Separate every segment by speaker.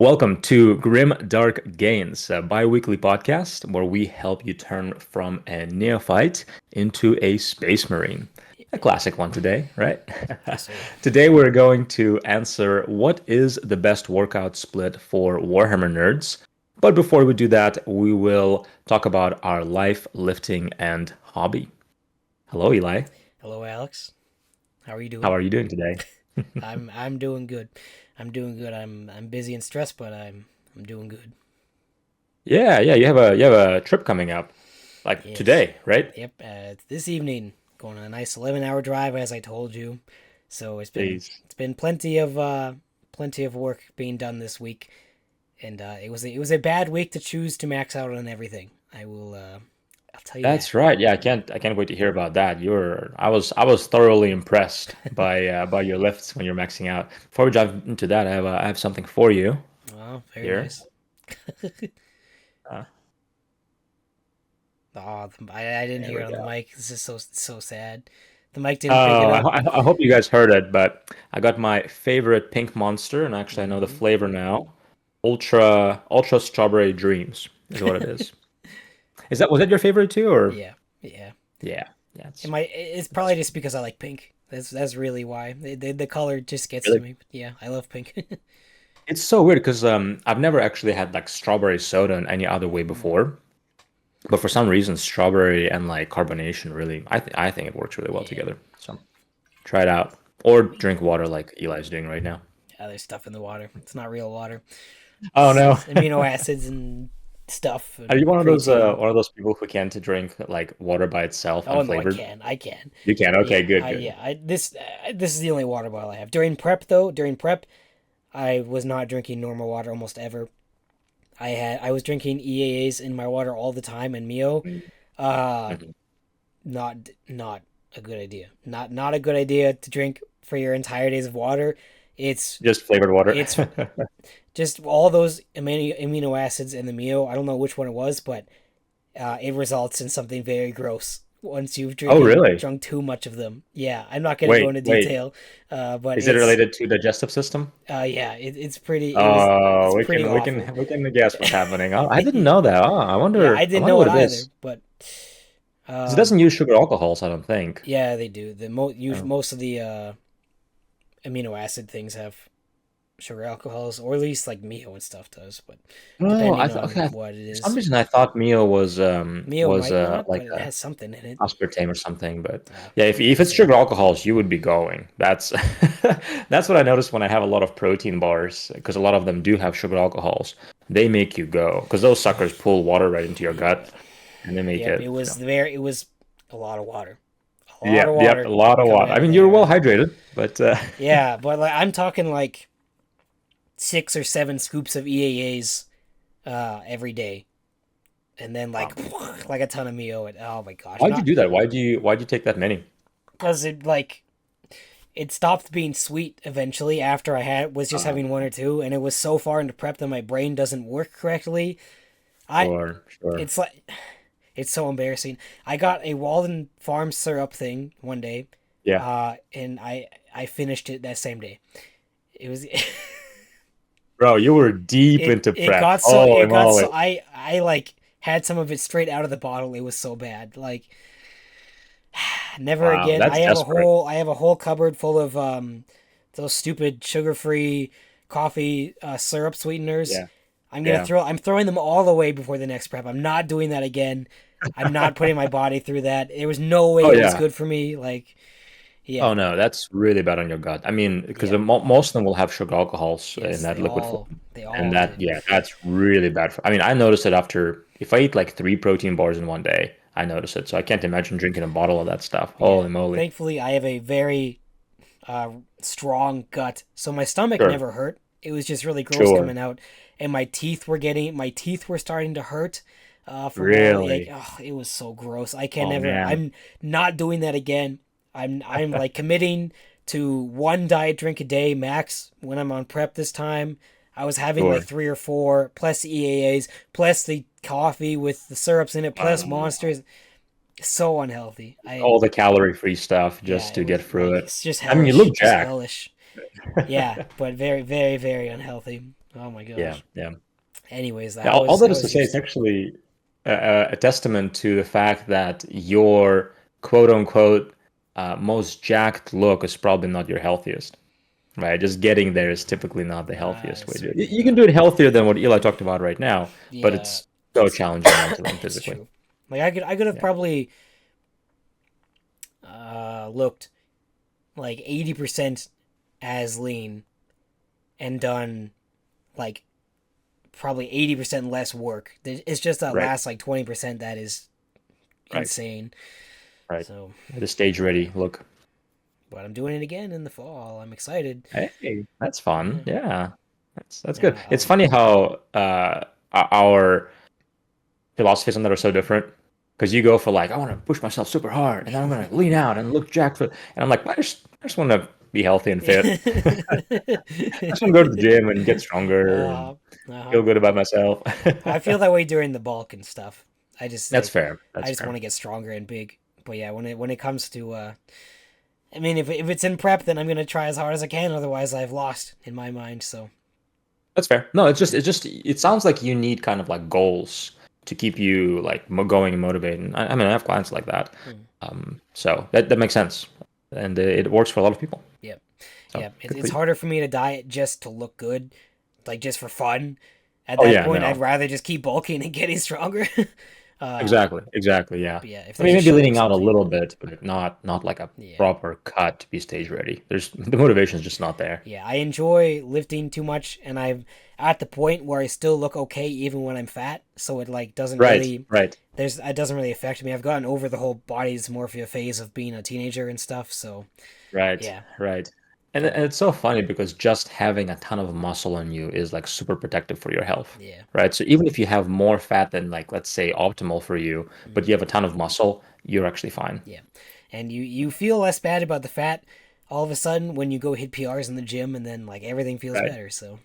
Speaker 1: Welcome to Grim Dark Gains, a bi-weekly podcast where we help you turn from a neophyte into a space marine. A classic one today, right?
Speaker 2: Yes, sir.
Speaker 1: Today we're going to answer what is the best workout split for Warhammer nerds. But before we do that, we will talk about our life, lifting, and hobby. Hello, Eli.
Speaker 2: Hello, Alex. How are you
Speaker 1: How
Speaker 2: doing?
Speaker 1: are you doing today?
Speaker 2: I'm doing good. I'm doing good. I'm busy and stressed, but I'm doing good.
Speaker 1: Yeah, you have a trip coming up, like
Speaker 2: Yes.
Speaker 1: today, right?
Speaker 2: Yep. It's this evening, going on a nice 11-hour drive, as I told you. So
Speaker 1: Please.
Speaker 2: it's been plenty of work being done this week, and it was a bad week to choose to max out on everything. I'll tell you that.
Speaker 1: That's right. Yeah, I can't wait to hear about that. I was thoroughly impressed by your lifts when you're maxing out. Before we dive into that, I have something for you
Speaker 2: Oh, very
Speaker 1: here.
Speaker 2: nice.
Speaker 1: Uh,
Speaker 2: Oh, I didn't
Speaker 1: there
Speaker 2: hear
Speaker 1: we
Speaker 2: it on the
Speaker 1: go.
Speaker 2: mic. This is so sad. The mic didn't pick
Speaker 1: Oh,
Speaker 2: it
Speaker 1: I,
Speaker 2: up.
Speaker 1: I I hope you guys heard it, but I got my favorite pink monster, and actually I know the
Speaker 2: Hmm.
Speaker 1: flavor now. Ultra Strawberry Dreams is what it is. Was that your favorite too, or
Speaker 2: Yeah, yeah.
Speaker 1: yeah,
Speaker 2: It's
Speaker 1: it's
Speaker 2: probably just because I like pink. That's really why. The color just gets to
Speaker 1: really
Speaker 2: me. But yeah, I love pink.
Speaker 1: it's so weird because I've never actually had like strawberry soda in any other way
Speaker 2: Mm,
Speaker 1: before. But for some reason, strawberry and like carbonation really, I think it works really well
Speaker 2: yeah,
Speaker 1: together. So try it out, or drink water like Eli's doing right now.
Speaker 2: yeah. There's stuff in the water. It's not real water.
Speaker 1: Oh no,
Speaker 2: It's amino acids and stuff
Speaker 1: are you
Speaker 2: and
Speaker 1: one of those
Speaker 2: creatine.
Speaker 1: people who can to drink like water by itself
Speaker 2: Oh no, I
Speaker 1: unflavored?
Speaker 2: can. I can.
Speaker 1: You can. Okay,
Speaker 2: Yeah,
Speaker 1: good,
Speaker 2: I
Speaker 1: good.
Speaker 2: yeah. This is the only water bottle I have. During prep, I was not drinking normal water almost ever. I was drinking EAAs in my water all the time and Mio. Uh
Speaker 1: Mhm.
Speaker 2: not a good idea. Not a good idea to drink for your entire days of water. It's
Speaker 1: Just flavored water.
Speaker 2: it's just all those amino acids in the Mio. I don't know which one it was, but it results in something very gross once you've
Speaker 1: Oh, really?
Speaker 2: drunk too much of them. Yeah, I'm not gonna go
Speaker 1: Wait,
Speaker 2: into
Speaker 1: wait.
Speaker 2: detail, but
Speaker 1: Is it
Speaker 2: it's
Speaker 1: related to digestive system?
Speaker 2: yeah,
Speaker 1: Oh,
Speaker 2: it's
Speaker 1: we
Speaker 2: pretty
Speaker 1: can we
Speaker 2: awful.
Speaker 1: can we can guess what's happening. Oh, I didn't know that. Oh, I
Speaker 2: Yeah, I
Speaker 1: wonder. I
Speaker 2: didn't
Speaker 1: wonder
Speaker 2: know
Speaker 1: what
Speaker 2: it
Speaker 1: it
Speaker 2: either,
Speaker 1: is.
Speaker 2: but
Speaker 1: 'Cause it
Speaker 2: um,
Speaker 1: doesn't use sugar alcohols, I don't think.
Speaker 2: yeah, they do.
Speaker 1: Oh.
Speaker 2: Most of the amino acid things have sugar alcohols, or at least like Mio and stuff does, but
Speaker 1: Oh,
Speaker 2: depending
Speaker 1: okay.
Speaker 2: on what it
Speaker 1: For some
Speaker 2: is.
Speaker 1: reason, I thought Mio was
Speaker 2: Mio might not,
Speaker 1: like
Speaker 2: but it
Speaker 1: a
Speaker 2: has something in it.
Speaker 1: aspartame or something. But yeah,
Speaker 2: Who
Speaker 1: if
Speaker 2: can
Speaker 1: it's
Speaker 2: say?
Speaker 1: sugar alcohols, you would be going. That's that's what I noticed when I have a lot of protein bars because a lot of them do have sugar alcohols. They make you go because those suckers pull water right into your
Speaker 2: Yeah.
Speaker 1: gut and they make
Speaker 2: Yep.
Speaker 1: it.
Speaker 2: It was a lot of water. A lot
Speaker 1: Yeah,
Speaker 2: of
Speaker 1: yep, a
Speaker 2: water
Speaker 1: lot of
Speaker 2: coming
Speaker 1: water. I
Speaker 2: out of
Speaker 1: mean, you're
Speaker 2: there.
Speaker 1: well
Speaker 2: And
Speaker 1: hydrated, but
Speaker 2: yeah, but like I'm talking like 6 or 7 scoops of EAAs every day. And then
Speaker 1: wow.
Speaker 2: like a ton of Mio. And oh my gosh,
Speaker 1: Why'd you
Speaker 2: not
Speaker 1: do that? Why'd you take that many?
Speaker 2: because it stopped being sweet eventually after I had was just
Speaker 1: Uh,
Speaker 2: having one or two, and it was so far into prep that my brain doesn't work correctly. I
Speaker 1: sure.
Speaker 2: it's like it's so embarrassing. I got a Walden Farm syrup thing one day,
Speaker 1: Yeah.
Speaker 2: and I finished it that same day. It was
Speaker 1: Bro, you were deep into prep.
Speaker 2: it
Speaker 1: Holy
Speaker 2: got
Speaker 1: moly.
Speaker 2: so I like had some of it straight out of the bottle. It was so bad. Like never
Speaker 1: Wow,
Speaker 2: again.
Speaker 1: that's desperate.
Speaker 2: I have a whole cupboard full of those stupid sugar-free coffee syrup sweeteners.
Speaker 1: Yeah. Yeah.
Speaker 2: I'm throwing them all away before the next prep. I'm not doing that again. I'm not putting my body through that. There was no way
Speaker 1: Oh
Speaker 2: it was
Speaker 1: yeah.
Speaker 2: good for me. Like,
Speaker 1: Oh
Speaker 2: yeah.
Speaker 1: no, that's really bad on your gut. I mean, because
Speaker 2: Yeah.
Speaker 1: most of them will have sugar alcohols in
Speaker 2: Yes,
Speaker 1: that liquid form,
Speaker 2: they
Speaker 1: and
Speaker 2: all
Speaker 1: that
Speaker 2: did.
Speaker 1: yeah, that's really bad for. I mean, I noticed it after if I eat like 3 protein bars in one day, I notice it. So I can't imagine drinking a bottle of that stuff.
Speaker 2: Yeah.
Speaker 1: Holy moly.
Speaker 2: Thankfully, I have a very strong gut, so my stomach
Speaker 1: Sure.
Speaker 2: never hurt. It was just really gross
Speaker 1: Sure.
Speaker 2: coming out, and my teeth were starting to hurt. From all like,
Speaker 1: Really?
Speaker 2: oh, it was so gross. I can
Speaker 1: Oh
Speaker 2: never.
Speaker 1: man.
Speaker 2: I'm not doing that again. I'm like committing to one diet drink a day max when I'm on prep this time. I was having like
Speaker 1: Sure.
Speaker 2: 3 or 4 plus EAAs plus the coffee with the syrups in it plus
Speaker 1: Wow.
Speaker 2: monsters. So unhealthy.
Speaker 1: All the calorie-free stuff
Speaker 2: Yeah,
Speaker 1: just
Speaker 2: it
Speaker 1: to
Speaker 2: was
Speaker 1: get through
Speaker 2: like
Speaker 1: it.
Speaker 2: it's just
Speaker 1: I mean, you look
Speaker 2: hellish, just
Speaker 1: jacked.
Speaker 2: hellish. Yeah, but very, very, very unhealthy. Oh my
Speaker 1: Yeah,
Speaker 2: gosh.
Speaker 1: yeah.
Speaker 2: Anyways,
Speaker 1: Yeah,
Speaker 2: how
Speaker 1: all
Speaker 2: was
Speaker 1: that
Speaker 2: how
Speaker 1: is to
Speaker 2: was
Speaker 1: say,
Speaker 2: your
Speaker 1: it's
Speaker 2: start?
Speaker 1: actually a testament to the fact that your quote unquote most jacked look is probably not your healthiest, right? Just getting there is typically not the healthiest way to do it.
Speaker 2: Certainly
Speaker 1: You can
Speaker 2: not.
Speaker 1: do it healthier than what Eli talked about right now, but
Speaker 2: Yeah,
Speaker 1: it's so challenging mentally and
Speaker 2: it's
Speaker 1: physically.
Speaker 2: true. Like I could have
Speaker 1: Yeah,
Speaker 2: probably looked like 80% as lean and done like probably 80% less work. It's just that
Speaker 1: right,
Speaker 2: last like 20% that is
Speaker 1: right,
Speaker 2: insane.
Speaker 1: right.
Speaker 2: So,
Speaker 1: The stage
Speaker 2: yeah.
Speaker 1: ready look.
Speaker 2: But I'm doing it again in the fall. I'm excited.
Speaker 1: Hey, that's fun.
Speaker 2: Yeah.
Speaker 1: Yeah, that's good.
Speaker 2: Yeah.
Speaker 1: It's funny how our philosophies on that are so different. Because you go for like, I want to push myself super hard, and then I'm gonna lean out and look jacked for, and I'm like, I just want to be healthy and fit. I just want to go to the gym and get stronger and
Speaker 2: uh, uh-huh.
Speaker 1: feel good about myself.
Speaker 2: I feel that way during the bulk and stuff. I just
Speaker 1: That's
Speaker 2: like
Speaker 1: fair.
Speaker 2: I
Speaker 1: That's
Speaker 2: just want
Speaker 1: fair.
Speaker 2: to get stronger and big. But yeah, when it comes to I mean if it's in prep then I'm going to try as hard as I can, otherwise I've lost in my mind. So,
Speaker 1: That's fair. No, it sounds like you need kind of like goals to keep you like going and motivated. I mean, I have clients like that.
Speaker 2: hmm.
Speaker 1: So that makes sense, and it works for a lot of people.
Speaker 2: Yeah.
Speaker 1: So
Speaker 2: Yeah, it's
Speaker 1: good for
Speaker 2: it's
Speaker 1: you.
Speaker 2: harder for me to diet just to look good, like just for fun. At
Speaker 1: Oh
Speaker 2: that
Speaker 1: yeah,
Speaker 2: point, I'd
Speaker 1: no,
Speaker 2: rather just keep bulking and getting stronger. uh,
Speaker 1: exactly, exactly, yeah.
Speaker 2: but yeah, if
Speaker 1: I
Speaker 2: there's
Speaker 1: mean,
Speaker 2: a
Speaker 1: maybe
Speaker 2: show or
Speaker 1: leaning out a
Speaker 2: something,
Speaker 1: little bit, but not like a
Speaker 2: yeah,
Speaker 1: proper cut to be stage ready. There's the motivation is just not there.
Speaker 2: yeah, I enjoy lifting too much, and I'm at the point where I still look okay even when I'm fat. So it like doesn't
Speaker 1: Right,
Speaker 2: really
Speaker 1: right,
Speaker 2: there's it doesn't really affect me. I've gotten over the whole body dysmorphia phase of being a teenager and stuff. So
Speaker 1: right,
Speaker 2: yeah,
Speaker 1: right. And
Speaker 2: but
Speaker 1: it's so funny because just having a ton of muscle on you is like super protective for your health,
Speaker 2: yeah.
Speaker 1: right? So even if you have more fat than like let's say optimal for you, but
Speaker 2: Mm.
Speaker 1: you have a ton of muscle, you're actually fine.
Speaker 2: Yeah, and you feel less bad about the fat all of a sudden when you go hit PRs in the gym, and then like everything feels
Speaker 1: Right.
Speaker 2: better. So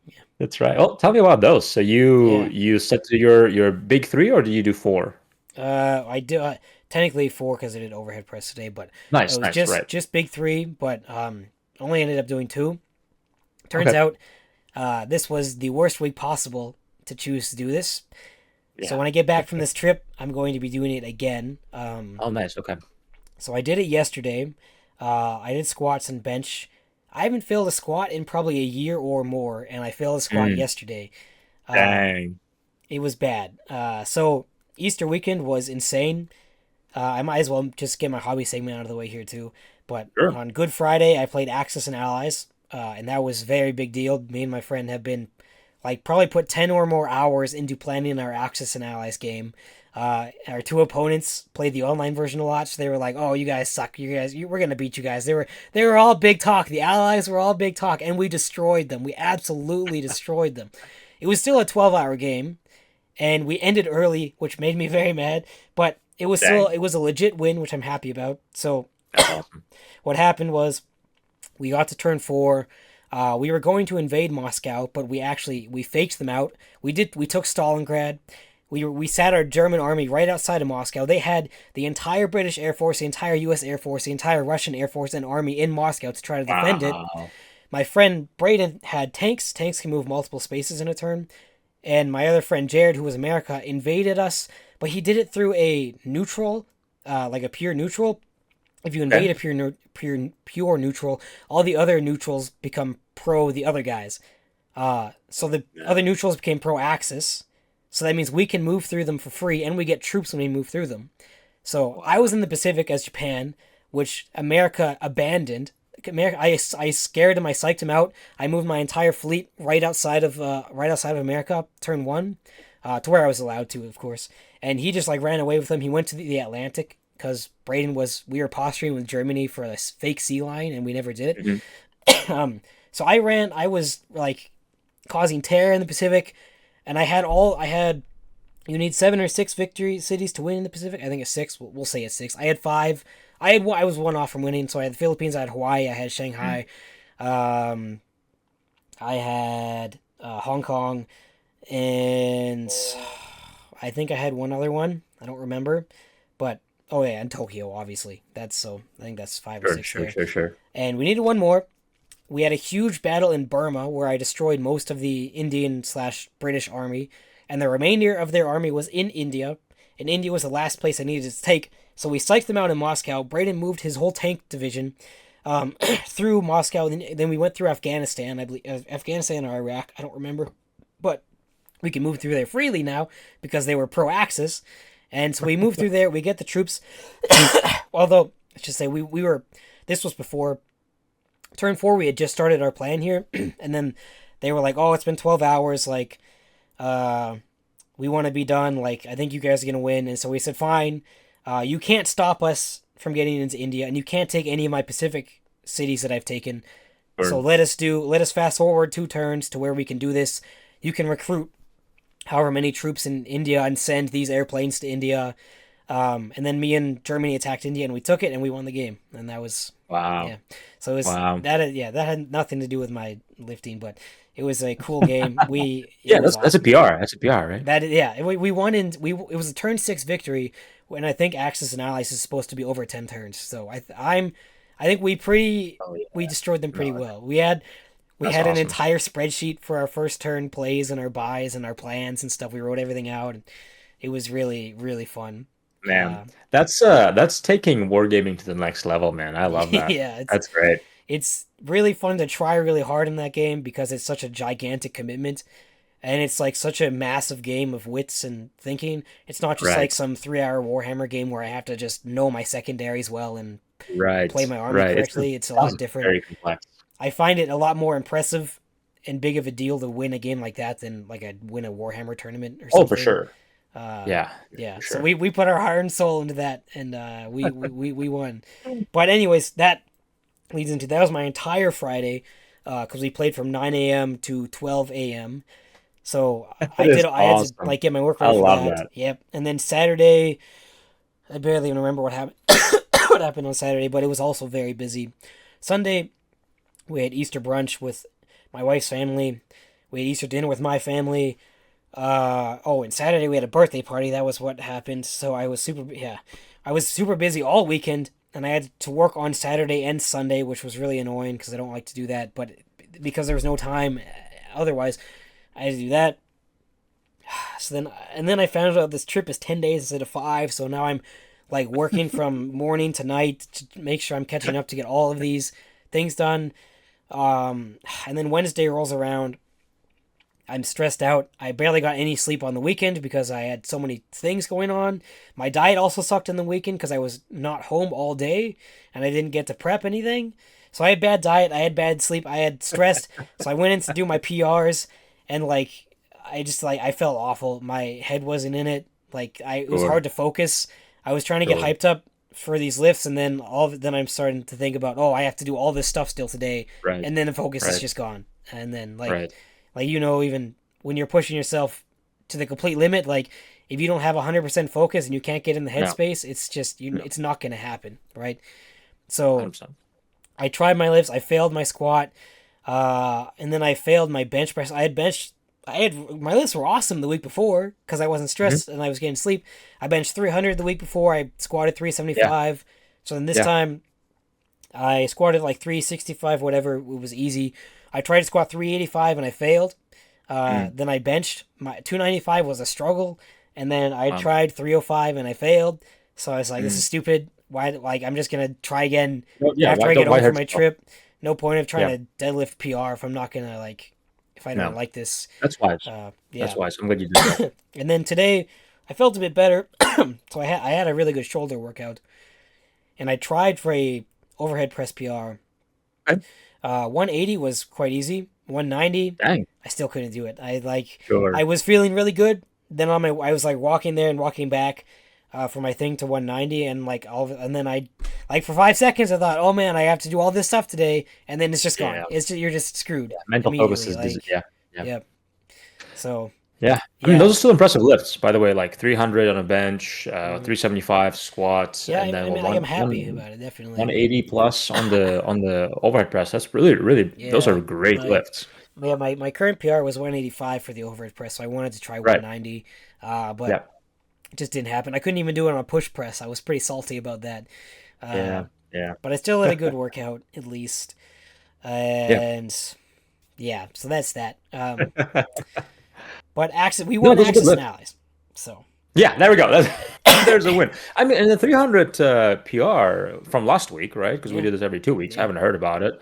Speaker 2: yeah,
Speaker 1: That's right. Well, tell me about those. So you
Speaker 2: yeah.
Speaker 1: you set to your big three, or do you do four?
Speaker 2: I do technically four because I did overhead press today, but it
Speaker 1: Nice,
Speaker 2: was
Speaker 1: nice.
Speaker 2: just
Speaker 1: Right.
Speaker 2: just big three, but only ended up doing two. Turns
Speaker 1: Okay.
Speaker 2: out this was the worst week possible to choose to do this. So
Speaker 1: Yeah.
Speaker 2: when I get back from this trip, I'm going to be doing it again.
Speaker 1: Oh, nice. Okay.
Speaker 2: So I did it yesterday. I did squats and bench. I haven't failed a squat in probably a year or more, and I failed a squat
Speaker 1: Mm,
Speaker 2: yesterday. Uh,
Speaker 1: dang.
Speaker 2: it was bad. So Easter weekend was insane. I might as well just get my hobby segment out of the way here too. But
Speaker 1: Sure.
Speaker 2: on Good Friday, I played Axis and Allies, and that was a very big deal. Me and my friend have been like probably put 10 or more hours into planning our Axis and Allies game. Our two opponents played the online version a lot, so they were like, "Oh, you guys suck. We're gonna beat you guys." They were all big talk. The Allies were all big talk, and we destroyed them. We absolutely destroyed them. It was still a 12-hour game, and we ended early, which made me very mad. But
Speaker 1: Dang.
Speaker 2: it was a legit win, which I'm happy about. So
Speaker 1: That's awesome.
Speaker 2: what happened was we got to turn four. We were going to invade Moscow, but we faked them out. We took Stalingrad. We sat our German army right outside of Moscow. They had the entire British Air Force, the entire U.S. Air Force, the entire Russian Air Force and army in Moscow to try to defend it.
Speaker 1: Wow.
Speaker 2: My friend Braden had tanks. Tanks can move multiple spaces in a turn. And my other friend Jared, who was America, invaded us, but he did it through a neutral, like a pure neutral. If you invade
Speaker 1: Okay.
Speaker 2: a pure neutral, all the other neutrals become pro the other guys. So the
Speaker 1: Yeah.
Speaker 2: other neutrals became pro Axis. So that means we can move through them for free, and we get troops when we move through them. So I was in the Pacific as Japan, which America abandoned. I scared him. I psyched him out. I moved my entire fleet right outside of America, turn one, to where I was allowed to, of course. And he just like ran away with them. He went to the Atlantic because we were posturing with Germany for a fake sea line, and we never did
Speaker 1: Mhm.
Speaker 2: it. So I ran. I was like causing terror in the Pacific, and I had you need 7 or 6 victory cities to win in the Pacific. I think it's six. We'll say it's six. I had five. I was one off from winning. So I had the Philippines. I had Hawaii. I had
Speaker 1: Mm.
Speaker 2: Shanghai. Um, I had Hong Kong, and I think I had one other one. I don't remember, but oh yeah, and Tokyo obviously. I think that's five or
Speaker 1: Sure,
Speaker 2: six
Speaker 1: sure,
Speaker 2: there.
Speaker 1: sure, sure.
Speaker 2: And we needed one more. We had a huge battle in Burma where I destroyed most of the Indian slash British army, and the remainder of their army was in India, and India was the last place I needed to take. So we psyched them out in Moscow. Braden moved his whole tank division through Moscow. Then we went through Afghanistan, I believe, Afghanistan or Iraq, I don't remember, but we can move through there freely now because they were pro-Axis, and so we moved through there. We get the troops. Although I should say we were. This was before turn 4. We had just started our plan here, and then they were like, "Oh, it's been 12 hours. Like, we want to be done. Like, I think you guys are gonna win." And so we said, "Fine. You can't stop us from getting into India, and you can't take any of my Pacific cities that I've taken. So
Speaker 1: Or,
Speaker 2: let us fast forward 2 turns to where we can do this. You can recruit however many troops in India and send these airplanes to India." And then me and Germany attacked India and we took it and we won the game. And that was,
Speaker 1: wow.
Speaker 2: yeah. So it was
Speaker 1: Wow.
Speaker 2: that. Yeah, that had nothing to do with my lifting, but it was a cool game. It
Speaker 1: Yeah,
Speaker 2: was
Speaker 1: that's a
Speaker 2: awesome.
Speaker 1: PR. That's a PR, right?
Speaker 2: That yeah, we won in we it was a turn 6 victory when I think Axis and Allies is supposed to be over 10 turns. So I think
Speaker 1: Oh
Speaker 2: we
Speaker 1: yeah.
Speaker 2: destroyed them pretty
Speaker 1: No,
Speaker 2: well. We
Speaker 1: that's
Speaker 2: had an
Speaker 1: awesome.
Speaker 2: entire spreadsheet for our first turn plays and our buys and our plans and stuff. We wrote everything out. And it was really fun.
Speaker 1: Man,
Speaker 2: Uh,
Speaker 1: that's taking wargaming to the next level, man. I love that.
Speaker 2: yeah,
Speaker 1: That's great.
Speaker 2: it's really fun to try really hard in that game because it's such a gigantic commitment and it's like such a massive game of wits and thinking. It's not just like
Speaker 1: Right.
Speaker 2: some 3 hour Warhammer game where I have to just know my secondaries well and play
Speaker 1: Right.
Speaker 2: my army
Speaker 1: Right.
Speaker 2: correctly. It's a lot
Speaker 1: Sounds
Speaker 2: different.
Speaker 1: very complex.
Speaker 2: I find it a lot more impressive and big of a deal to win a game like that than like I win a Warhammer tournament or
Speaker 1: Oh, for
Speaker 2: something.
Speaker 1: sure.
Speaker 2: Uh,
Speaker 1: Yeah,
Speaker 2: yeah,
Speaker 1: for
Speaker 2: so
Speaker 1: sure.
Speaker 2: we put our heart and soul into that, and we won. But anyways, that leads into that was my entire Friday, because we played from 9 a.m. to 12 a.m. So
Speaker 1: That is
Speaker 2: I had to
Speaker 1: awesome.
Speaker 2: like get my work
Speaker 1: I
Speaker 2: ready for
Speaker 1: love
Speaker 2: that.
Speaker 1: that.
Speaker 2: Yep, and then Saturday, I barely even remember what happened. What happened on Saturday, but it was also very busy. Sunday, we had Easter brunch with my wife's family. We had Easter dinner with my family. Oh, and Saturday we had a birthday party. That was what happened. So I was super busy all weekend, and I had to work on Saturday and Sunday, which was really annoying because I don't like to do that. But because there was no time, otherwise, I had to do that. And then I found out this trip is 10 days instead of 5. So now I'm like working from morning to night to make sure I'm catching up to get all of these things done. And then Wednesday rolls around. I'm stressed out. I barely got any sleep on the weekend because I had so many things going on. My diet also sucked in the weekend because I was not home all day and I didn't get to prep anything. So I had bad diet, I had bad sleep, I had stressed. So I went in to do my PRs and like I felt awful. My head wasn't in it. It was
Speaker 1: Sure.
Speaker 2: hard to focus. I was trying to get
Speaker 1: Sure.
Speaker 2: hyped up for these lifts and then then I'm starting to think about, "Oh, I have to do all this stuff still today."
Speaker 1: Right.
Speaker 2: And then the focus is
Speaker 1: Right.
Speaker 2: just gone. And then
Speaker 1: Right.
Speaker 2: even when you're pushing yourself to the complete limit, like if you don't have 100% focus and you can't get in the
Speaker 1: No.
Speaker 2: headspace, it's just
Speaker 1: No.
Speaker 2: it's not going to happen, right? So
Speaker 1: 100%.
Speaker 2: I tried my lifts, I failed my squat, and then I failed my bench press. I had my lifts were awesome the week before because I wasn't
Speaker 1: Hmm.
Speaker 2: stressed and I was getting sleep. I benched 300 the week before. I squatted
Speaker 1: Yeah.
Speaker 2: 375. So then this
Speaker 1: Yeah.
Speaker 2: time I squatted like 365, whatever. It was easy. I tried to squat 385 and I failed.
Speaker 1: Mm.
Speaker 2: Then I benched. My 295 was a struggle, and then I
Speaker 1: Wow.
Speaker 2: tried 305 and I failed. So I was like, "This is
Speaker 1: Mm.
Speaker 2: stupid. Why? Like, I'm just gonna try again
Speaker 1: Well, yeah.
Speaker 2: after
Speaker 1: Why
Speaker 2: I get
Speaker 1: don't why
Speaker 2: home from
Speaker 1: hurt
Speaker 2: my
Speaker 1: yourself?
Speaker 2: trip. No point of trying
Speaker 1: Yeah.
Speaker 2: to deadlift PR if I'm not gonna like if I don't
Speaker 1: No.
Speaker 2: like this."
Speaker 1: That's wise. That's
Speaker 2: Yeah.
Speaker 1: wise. I'm glad you did that.
Speaker 2: And then today, I felt a bit better. So I had a really good shoulder workout, and I tried for a overhead press PR.
Speaker 1: Okay.
Speaker 2: 180 was quite easy. 190,
Speaker 1: Dang.
Speaker 2: I still couldn't do it. I
Speaker 1: Sure.
Speaker 2: was feeling really good. Then I was like walking there and walking back, for my thing to 190, and and then I, like for 5 seconds, I thought, oh man, I have to do all this stuff today, and then it's just gone.
Speaker 1: Yeah.
Speaker 2: You're just screwed
Speaker 1: Yeah. Mental focus
Speaker 2: immediately.
Speaker 1: is yeah. Yeah.
Speaker 2: Yep. So
Speaker 1: Yeah. I mean, those
Speaker 2: yeah,
Speaker 1: are still impressive lifts, by the way. Like 300 on a bench,
Speaker 2: hmm
Speaker 1: 375 squats,
Speaker 2: yeah.
Speaker 1: and then
Speaker 2: I mean, I'm happy about it, definitely.
Speaker 1: 180 plus on the overhead press. That's really those are
Speaker 2: Yeah,
Speaker 1: great
Speaker 2: my
Speaker 1: lifts.
Speaker 2: my current PR was 185 for the overhead press, so I wanted to try
Speaker 1: Right.
Speaker 2: 190, but
Speaker 1: Yeah.
Speaker 2: it just didn't happen. I couldn't even do it on a push press. I was pretty salty about that. Uh,
Speaker 1: Yeah. Yeah.
Speaker 2: but I still had a good workout, at least.
Speaker 1: Yeah.
Speaker 2: and yeah, so that's that. But Axis, we
Speaker 1: No,
Speaker 2: won
Speaker 1: it was a good
Speaker 2: Axis and
Speaker 1: lift.
Speaker 2: Allies, so
Speaker 1: Yeah, there we go. There's a win. I mean, and the 300 PR from last week, right? Because we
Speaker 2: yeah,
Speaker 1: do this every 2 weeks. I
Speaker 2: yeah,
Speaker 1: haven't heard about it.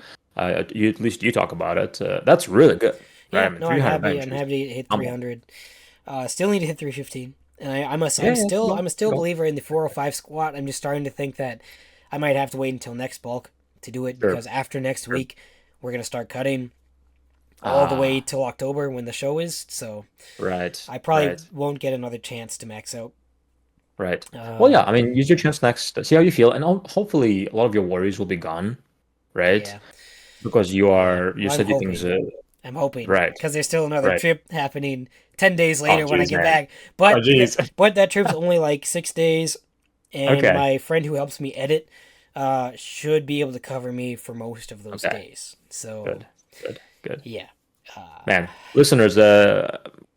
Speaker 1: You, at least you talk about it. That's really good, right? I
Speaker 2: yeah.
Speaker 1: mean,
Speaker 2: No, I'm
Speaker 1: 300
Speaker 2: happy.
Speaker 1: bench
Speaker 2: I'm
Speaker 1: is
Speaker 2: happy to hit
Speaker 1: humble.
Speaker 2: 300. Still need to hit 315, and
Speaker 1: Yeah, yeah, it's a
Speaker 2: I'm
Speaker 1: goal. It's a
Speaker 2: still a
Speaker 1: goal.
Speaker 2: believer in the 405 squat. I'm just starting to think that I might have to wait until next bulk to do it
Speaker 1: Sure,
Speaker 2: because after next
Speaker 1: sure.
Speaker 2: week we're gonna start cutting all the way
Speaker 1: Ah,
Speaker 2: till October when the show is. So
Speaker 1: right,
Speaker 2: I probably
Speaker 1: right.
Speaker 2: won't get another chance to max out.
Speaker 1: Right. Well, yeah,
Speaker 2: Um,
Speaker 1: I mean, use your chance next, see how you feel, and hopefully a lot of your worries will be gone, right?
Speaker 2: yeah,
Speaker 1: Because
Speaker 2: yeah.
Speaker 1: you
Speaker 2: Well, I'm
Speaker 1: said you things,
Speaker 2: hoping. I'm hoping
Speaker 1: right,
Speaker 2: because there's still another
Speaker 1: right.
Speaker 2: trip happening 10 days
Speaker 1: Oh,
Speaker 2: later when I
Speaker 1: geez,
Speaker 2: get
Speaker 1: man.
Speaker 2: back.
Speaker 1: Oh, geez.
Speaker 2: But that trip's only like 6 days, and
Speaker 1: Okay,
Speaker 2: my friend who helps me edit should be able to cover me for most of those
Speaker 1: okay.
Speaker 2: days. So
Speaker 1: Good, good, good.
Speaker 2: yeah, uh,
Speaker 1: Man, listeners,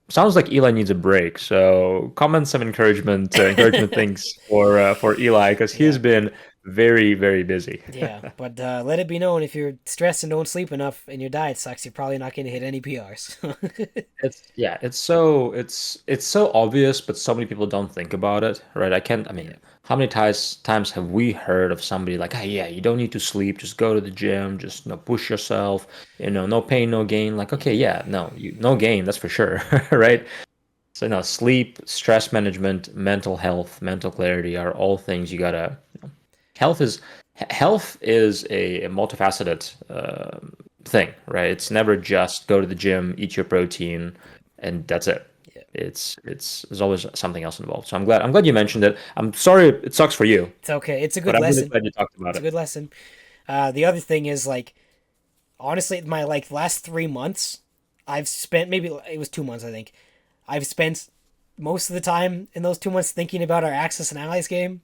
Speaker 1: sounds like Eli needs a break. So comment some encouragement things for Eli because he's
Speaker 2: yeah.
Speaker 1: been very, very busy.
Speaker 2: Yeah, but let it be known if you're stressed and don't sleep enough and your diet sucks, you're probably not going to hit any PRs.
Speaker 1: It's yeah, it's so obvious, but so many people don't think about it, right? I mean,
Speaker 2: Yeah,
Speaker 1: how many times have we heard of somebody like, hey, yeah, you don't need to sleep, just go to the gym, just push yourself, no pain, no gain. Like, okay,
Speaker 2: yeah,
Speaker 1: yeah, no gain, that's for sure,
Speaker 2: yeah,
Speaker 1: right? So no, sleep, stress management, mental health, mental clarity are all things you gotta. Health is health is a multifaceted thing, right? It's never just go to the gym, eat your protein,
Speaker 2: yeah,
Speaker 1: and that's it.
Speaker 2: yeah.
Speaker 1: There's always something else involved. So I'm glad you mentioned it. I'm sorry it sucks for you,
Speaker 2: It's okay. It's a
Speaker 1: but
Speaker 2: good
Speaker 1: I'm really
Speaker 2: lesson.
Speaker 1: glad you talked about
Speaker 2: It's a
Speaker 1: it.
Speaker 2: good lesson. The other thing is like honestly, my like last 3 months, I've spent maybe it was 2 months I think. I've spent most of the time in those 2 months thinking about our Axis and Allies game.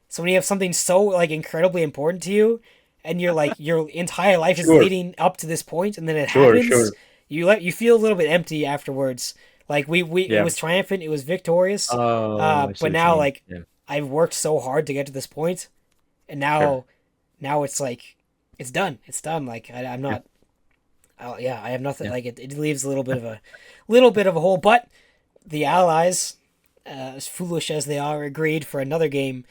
Speaker 2: So when you have something so like incredibly important to you, and you're like your entire life is
Speaker 1: Sure,
Speaker 2: leading up to this point, and then it
Speaker 1: sure,
Speaker 2: happens,
Speaker 1: sure.
Speaker 2: you feel a little bit empty afterwards. Like we it
Speaker 1: Yeah.
Speaker 2: was triumphant, it was victorious,
Speaker 1: Oh, I see
Speaker 2: but
Speaker 1: what you
Speaker 2: now
Speaker 1: mean.
Speaker 2: like
Speaker 1: Yeah,
Speaker 2: I've worked so hard to get to this point, and
Speaker 1: sure.
Speaker 2: now it's like it's done. It's done. Like I'm
Speaker 1: Yeah,
Speaker 2: not. Yeah, I have nothing.
Speaker 1: yeah.
Speaker 2: Like it leaves a little bit of a hole. But the Allies, as foolish as they are, agreed for another game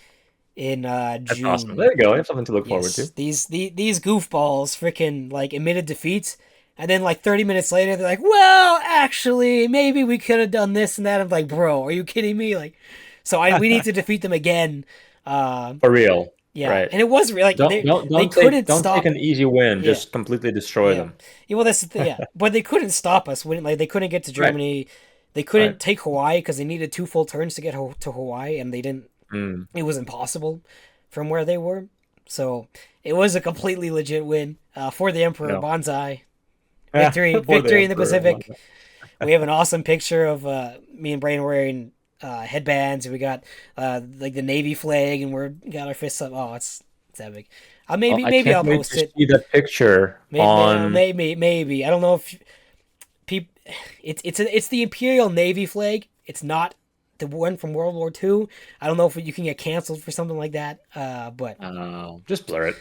Speaker 2: in
Speaker 1: That's awesome.
Speaker 2: June.
Speaker 1: There you go. You have something to look forward
Speaker 2: Yes,
Speaker 1: to.
Speaker 2: these goofballs freaking like admitted defeat, and then like 30 minutes later they're like, "Well, actually, maybe we could have done this and that." I'm like, "Bro, are you kidding me?" Like, so we need to defeat them again. Uh,
Speaker 1: For real,
Speaker 2: yeah,
Speaker 1: right?
Speaker 2: and it was like they couldn't
Speaker 1: Don't take
Speaker 2: stop.
Speaker 1: an easy win.
Speaker 2: Yeah,
Speaker 1: Just completely destroy
Speaker 2: yeah,
Speaker 1: them.
Speaker 2: yeah. Well, yeah, but they couldn't stop us when like they couldn't get to
Speaker 1: Right,
Speaker 2: Germany. They
Speaker 1: right.
Speaker 2: couldn't take Hawaii because they needed two full turns to get to Hawaii, and they didn't.
Speaker 1: Mm,
Speaker 2: It was impossible from where they were. So it was a completely legit win for the Emperor.
Speaker 1: no.
Speaker 2: Bonsai
Speaker 1: For the
Speaker 2: victory in the
Speaker 1: emperor.
Speaker 2: Pacific. We have an awesome picture of me and Brain wearing headbands. We got like the Navy flag, and we're got our fists up. Oh, it's epic.
Speaker 1: Oh, I
Speaker 2: Maybe
Speaker 1: can't
Speaker 2: I'll
Speaker 1: wait
Speaker 2: post
Speaker 1: to
Speaker 2: it.
Speaker 1: see that picture on.
Speaker 2: Maybe I don't know if people. It's the Imperial Navy flag. It's not the one from World War II. I don't know if you can get canceled for something like that. But
Speaker 1: Just blur it.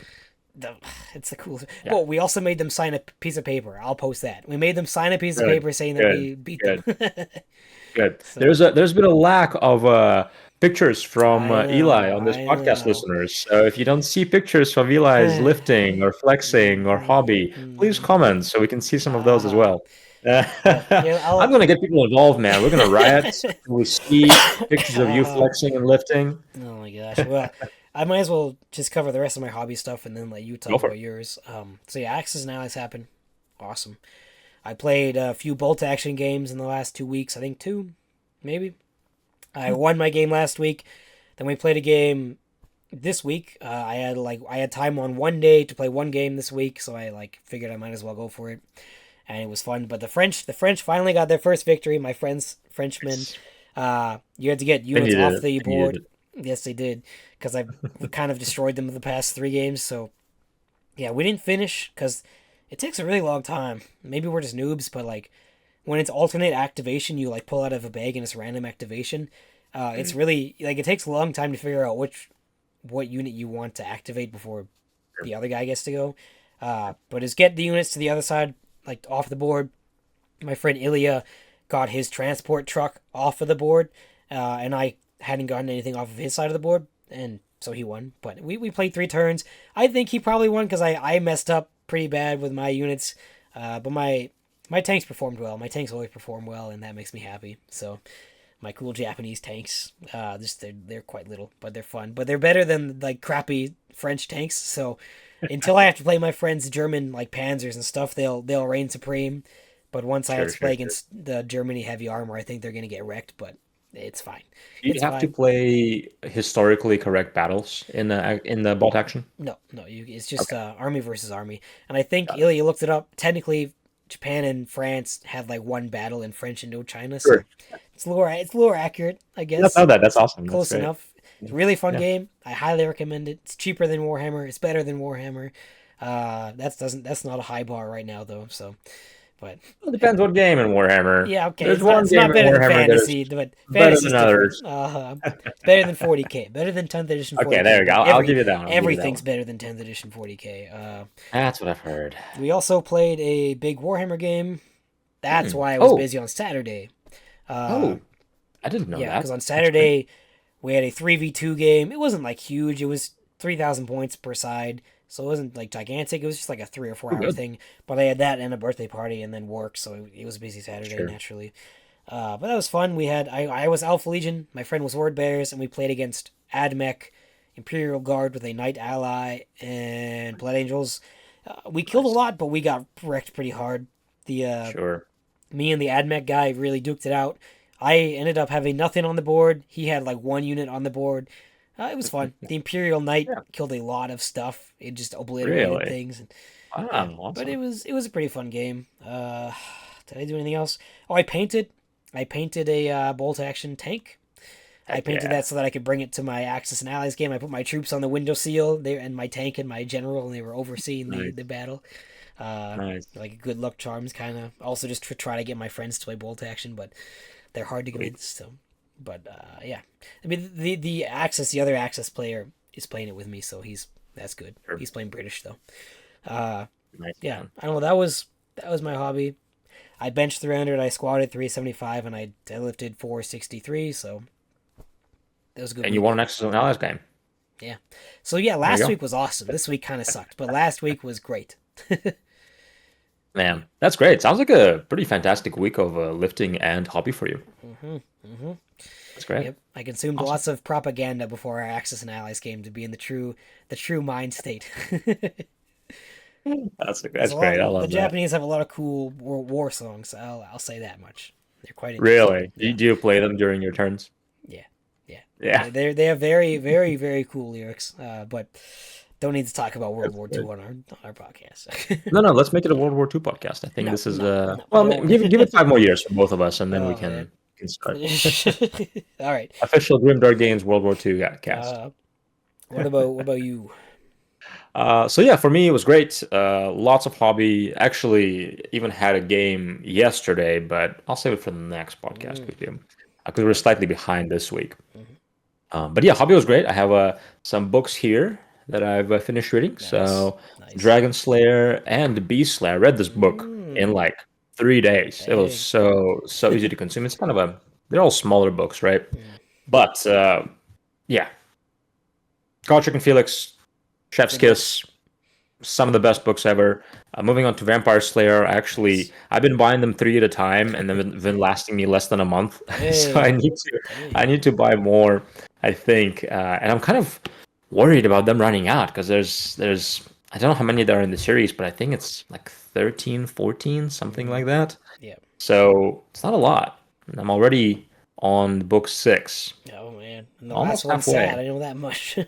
Speaker 2: the, it's the coolest.
Speaker 1: Yeah.
Speaker 2: Well, we also made them sign a piece of paper. I'll post that. We made them sign a piece of
Speaker 1: Good.
Speaker 2: paper saying that
Speaker 1: Good.
Speaker 2: we beat them.
Speaker 1: Good. Good.
Speaker 2: So
Speaker 1: There's been a lack of pictures from Eli on this
Speaker 2: I
Speaker 1: podcast,
Speaker 2: know.
Speaker 1: listeners. So if you don't see pictures from Eli's lifting or flexing or hobby, please comment so we can see some of those as
Speaker 2: Uh-huh.
Speaker 1: well.
Speaker 2: But yeah,
Speaker 1: I'm gonna get people involved, man. We're gonna riot when we see pictures of you
Speaker 2: uh,
Speaker 1: flexing and lifting.
Speaker 2: oh my gosh. Well, I might as well just cover the rest of my hobby stuff and then let you
Speaker 1: Go
Speaker 2: talk
Speaker 1: for
Speaker 2: about
Speaker 1: it.
Speaker 2: yours. So yeah, Axis now has happened. Awesome. I played a few bolt action games in the last 2 weeks. I think two, maybe. I won my game last week. Then we played a game this week. I had time on one day to play one game this week, so I like figured I might as well go for it, and it was fun. But the French finally got their first victory. My friends Frenchmen,
Speaker 1: Yes.
Speaker 2: you had to get
Speaker 1: They
Speaker 2: units
Speaker 1: needed
Speaker 2: off
Speaker 1: it.
Speaker 2: the
Speaker 1: They needed
Speaker 2: board.
Speaker 1: it.
Speaker 2: Yes, they did, because I kind of destroyed them the past 3 games. So yeah, we didn't finish because it takes a really long time. Maybe we're just noobs, but like when it's alternate activation, you like pull out of a bag and it's random activation. It's
Speaker 1: Mm,
Speaker 2: really like it takes a long time to figure out what unit you want to activate before
Speaker 1: sure.
Speaker 2: the other guy gets to go. But is get the units to the other side, like off the board. My friend Ilya got his transport truck off of the board, and I hadn't gotten anything off of his side of the board, and so he won. But we played 3 turns. I think he probably won because I messed up pretty bad with my units, but my tanks performed well. My tanks always perform well, and that makes me happy. So my cool Japanese tanks, just they're quite little, but they're fun. But they're better than like crappy French tanks. So until I have to play my friends' German like Panzers and stuff, they'll reign supreme. But once I have
Speaker 1: Sure,
Speaker 2: to play
Speaker 1: sure, sure.
Speaker 2: against the Germany heavy armor, I think they're gonna get wrecked. But it's fine.
Speaker 1: Do you
Speaker 2: It's
Speaker 1: have to
Speaker 2: fine.
Speaker 1: play historically correct battles in the bot action?
Speaker 2: No, no, it's just
Speaker 1: Okay,
Speaker 2: army versus army. And I think
Speaker 1: got it.
Speaker 2: Ilya looked it up. Technically, Japan and France had like one battle in French Indochina, so
Speaker 1: Sure.
Speaker 2: it's lower accurate, I
Speaker 1: I don't
Speaker 2: guess.
Speaker 1: know that. That's awesome. That's
Speaker 2: Close
Speaker 1: great.
Speaker 2: enough. It's a really fun
Speaker 1: Yeah.
Speaker 2: game. I highly recommend it. It's cheaper than Warhammer. It's better than Warhammer. That's not a high bar right now though. So, but
Speaker 1: It depends what game in Warhammer.
Speaker 2: yeah, okay.
Speaker 1: There's one
Speaker 2: It's
Speaker 1: game
Speaker 2: not
Speaker 1: in
Speaker 2: better than
Speaker 1: Warhammer that is
Speaker 2: fantasy, but
Speaker 1: better
Speaker 2: fantasy's
Speaker 1: than
Speaker 2: different.
Speaker 1: others.
Speaker 2: It's better than 40k. Better than 10th edition
Speaker 1: Okay,
Speaker 2: 40k.
Speaker 1: there we go.
Speaker 2: But
Speaker 1: I'll give you that one. I'll give you that
Speaker 2: everything's
Speaker 1: one.
Speaker 2: better than 10th edition 40k.
Speaker 1: That's what I've heard.
Speaker 2: We also played a big Warhammer game. That's
Speaker 1: Hmm.
Speaker 2: why I was
Speaker 1: Oh,
Speaker 2: busy on Saturday. Uh,
Speaker 1: oh, I didn't know
Speaker 2: yeah, because
Speaker 1: that.
Speaker 2: on
Speaker 1: That's great.
Speaker 2: Saturday we had a 3v2 game. It wasn't like huge. It was 3,000 points per side. So it wasn't like gigantic. It was just like a 3 or 4 hour
Speaker 1: Good.
Speaker 2: thing. But I had that and a birthday party and then work. So it was a busy Saturday
Speaker 1: Sure.
Speaker 2: naturally. But that was fun. I was Alpha Legion. My friend was Horde Bears. And we played against Admech, Imperial Guard with a Knight Ally, and Blood Angels. We killed a
Speaker 1: Nice.
Speaker 2: lot, but we got wrecked pretty hard. The
Speaker 1: Sure.
Speaker 2: Me and the AdMech guy really duked it out. I ended up having nothing on the board. He had like one unit on the board. It was fun. The Imperial Knight
Speaker 1: Yeah.
Speaker 2: killed a lot of stuff. It just obliterated
Speaker 1: Really?
Speaker 2: things. Yeah,
Speaker 1: Wow.
Speaker 2: but
Speaker 1: Awesome.
Speaker 2: it was a pretty fun game. Did I do anything else? Oh, I painted. I painted a bolt action tank. I
Speaker 1: Heck
Speaker 2: painted
Speaker 1: yeah.
Speaker 2: that so that I could bring it to my Axis and Allies game. I put my troops on the window seal there, and my tank and my general, and they were overseeing the
Speaker 1: Nice.
Speaker 2: battle. Uh,
Speaker 1: Nice.
Speaker 2: like good luck charms, kind of. Also, just to try to get my friends to play bolt action, but they're hard to
Speaker 1: Sweet.
Speaker 2: convince. So, but yeah, I mean the other Axis player is playing it with me, so that's good.
Speaker 1: Sure.
Speaker 2: He's playing British though. Uh,
Speaker 1: Nice,
Speaker 2: yeah,
Speaker 1: man.
Speaker 2: I don't know. That was my hobby. I benched 300, I squatted 375, and I deadlifted 463. So that was a good
Speaker 1: And you
Speaker 2: week.
Speaker 1: won an Exos and Allies game.
Speaker 2: Yeah. So yeah,
Speaker 1: There you
Speaker 2: last
Speaker 1: go.
Speaker 2: week was awesome. This week kind of sucked, but last week was great.
Speaker 1: Man, that's great. Sounds like a pretty fantastic week of lifting and hobby for you.
Speaker 2: hmm hmm
Speaker 1: That's great.
Speaker 2: Yep, I consumed
Speaker 1: Awesome.
Speaker 2: lots of propaganda before our Axis and Allies game to be in the true mind state. There's
Speaker 1: That's
Speaker 2: a lot.
Speaker 1: great. I
Speaker 2: The
Speaker 1: love that.
Speaker 2: Japanese have a lot of cool war songs. I'll say that much. They're quite interesting.
Speaker 1: Really?
Speaker 2: Yeah,
Speaker 1: Do you play them during your turns?
Speaker 2: yeah, yeah.
Speaker 1: Yeah.
Speaker 2: They have very cool lyrics. But don't need to talk about World
Speaker 1: That's
Speaker 2: War
Speaker 1: good.
Speaker 2: II on our podcast.
Speaker 1: No, no, let's make it a World War II podcast. I think
Speaker 2: No,
Speaker 1: this is
Speaker 2: no, no. I
Speaker 1: well,
Speaker 2: don't.
Speaker 1: give it 5 more years for both of us, and then we
Speaker 2: Oh man.
Speaker 1: can start.
Speaker 2: All right.
Speaker 1: Official Grimdark Games World War II cast.
Speaker 2: Uh, what about you?
Speaker 1: So yeah, for me it was great. Lots of hobby. Actually, even had a game yesterday, but I'll save it for the next podcast
Speaker 2: Mm,
Speaker 1: with you because we're slightly behind this week.
Speaker 2: mhm.
Speaker 1: But yeah, hobby was great. I have some books here that I've finished reading.
Speaker 2: Nice,
Speaker 1: So
Speaker 2: nice.
Speaker 1: Dragon Slayer and Beast Slayer. I read this book in
Speaker 2: Mm,
Speaker 1: like 3 days. It was
Speaker 2: dang.
Speaker 1: so easy to consume. It's kind of they're all smaller books, right?
Speaker 2: Mm,
Speaker 1: But yeah, Godric and Felix, Chef's
Speaker 2: good books.
Speaker 1: Kiss, some of the best books ever. Moving on to Vampire Slayer,
Speaker 2: Nice.
Speaker 1: I've been buying them three at a time, and they've been lasting me less than a month. So
Speaker 2: Dang,
Speaker 1: I
Speaker 2: dang.
Speaker 1: need to buy more. I think, and I'm kind of worried about them running out because there's I don't know how many there are in the series, but I think it's like 13, 14, something
Speaker 2: Mm,
Speaker 1: like that.
Speaker 2: yeah.
Speaker 1: So it's not a lot. And I'm already on book 6,
Speaker 2: Oh man, and the last
Speaker 1: almost
Speaker 2: one's sad.
Speaker 1: halfway.
Speaker 2: I know that much.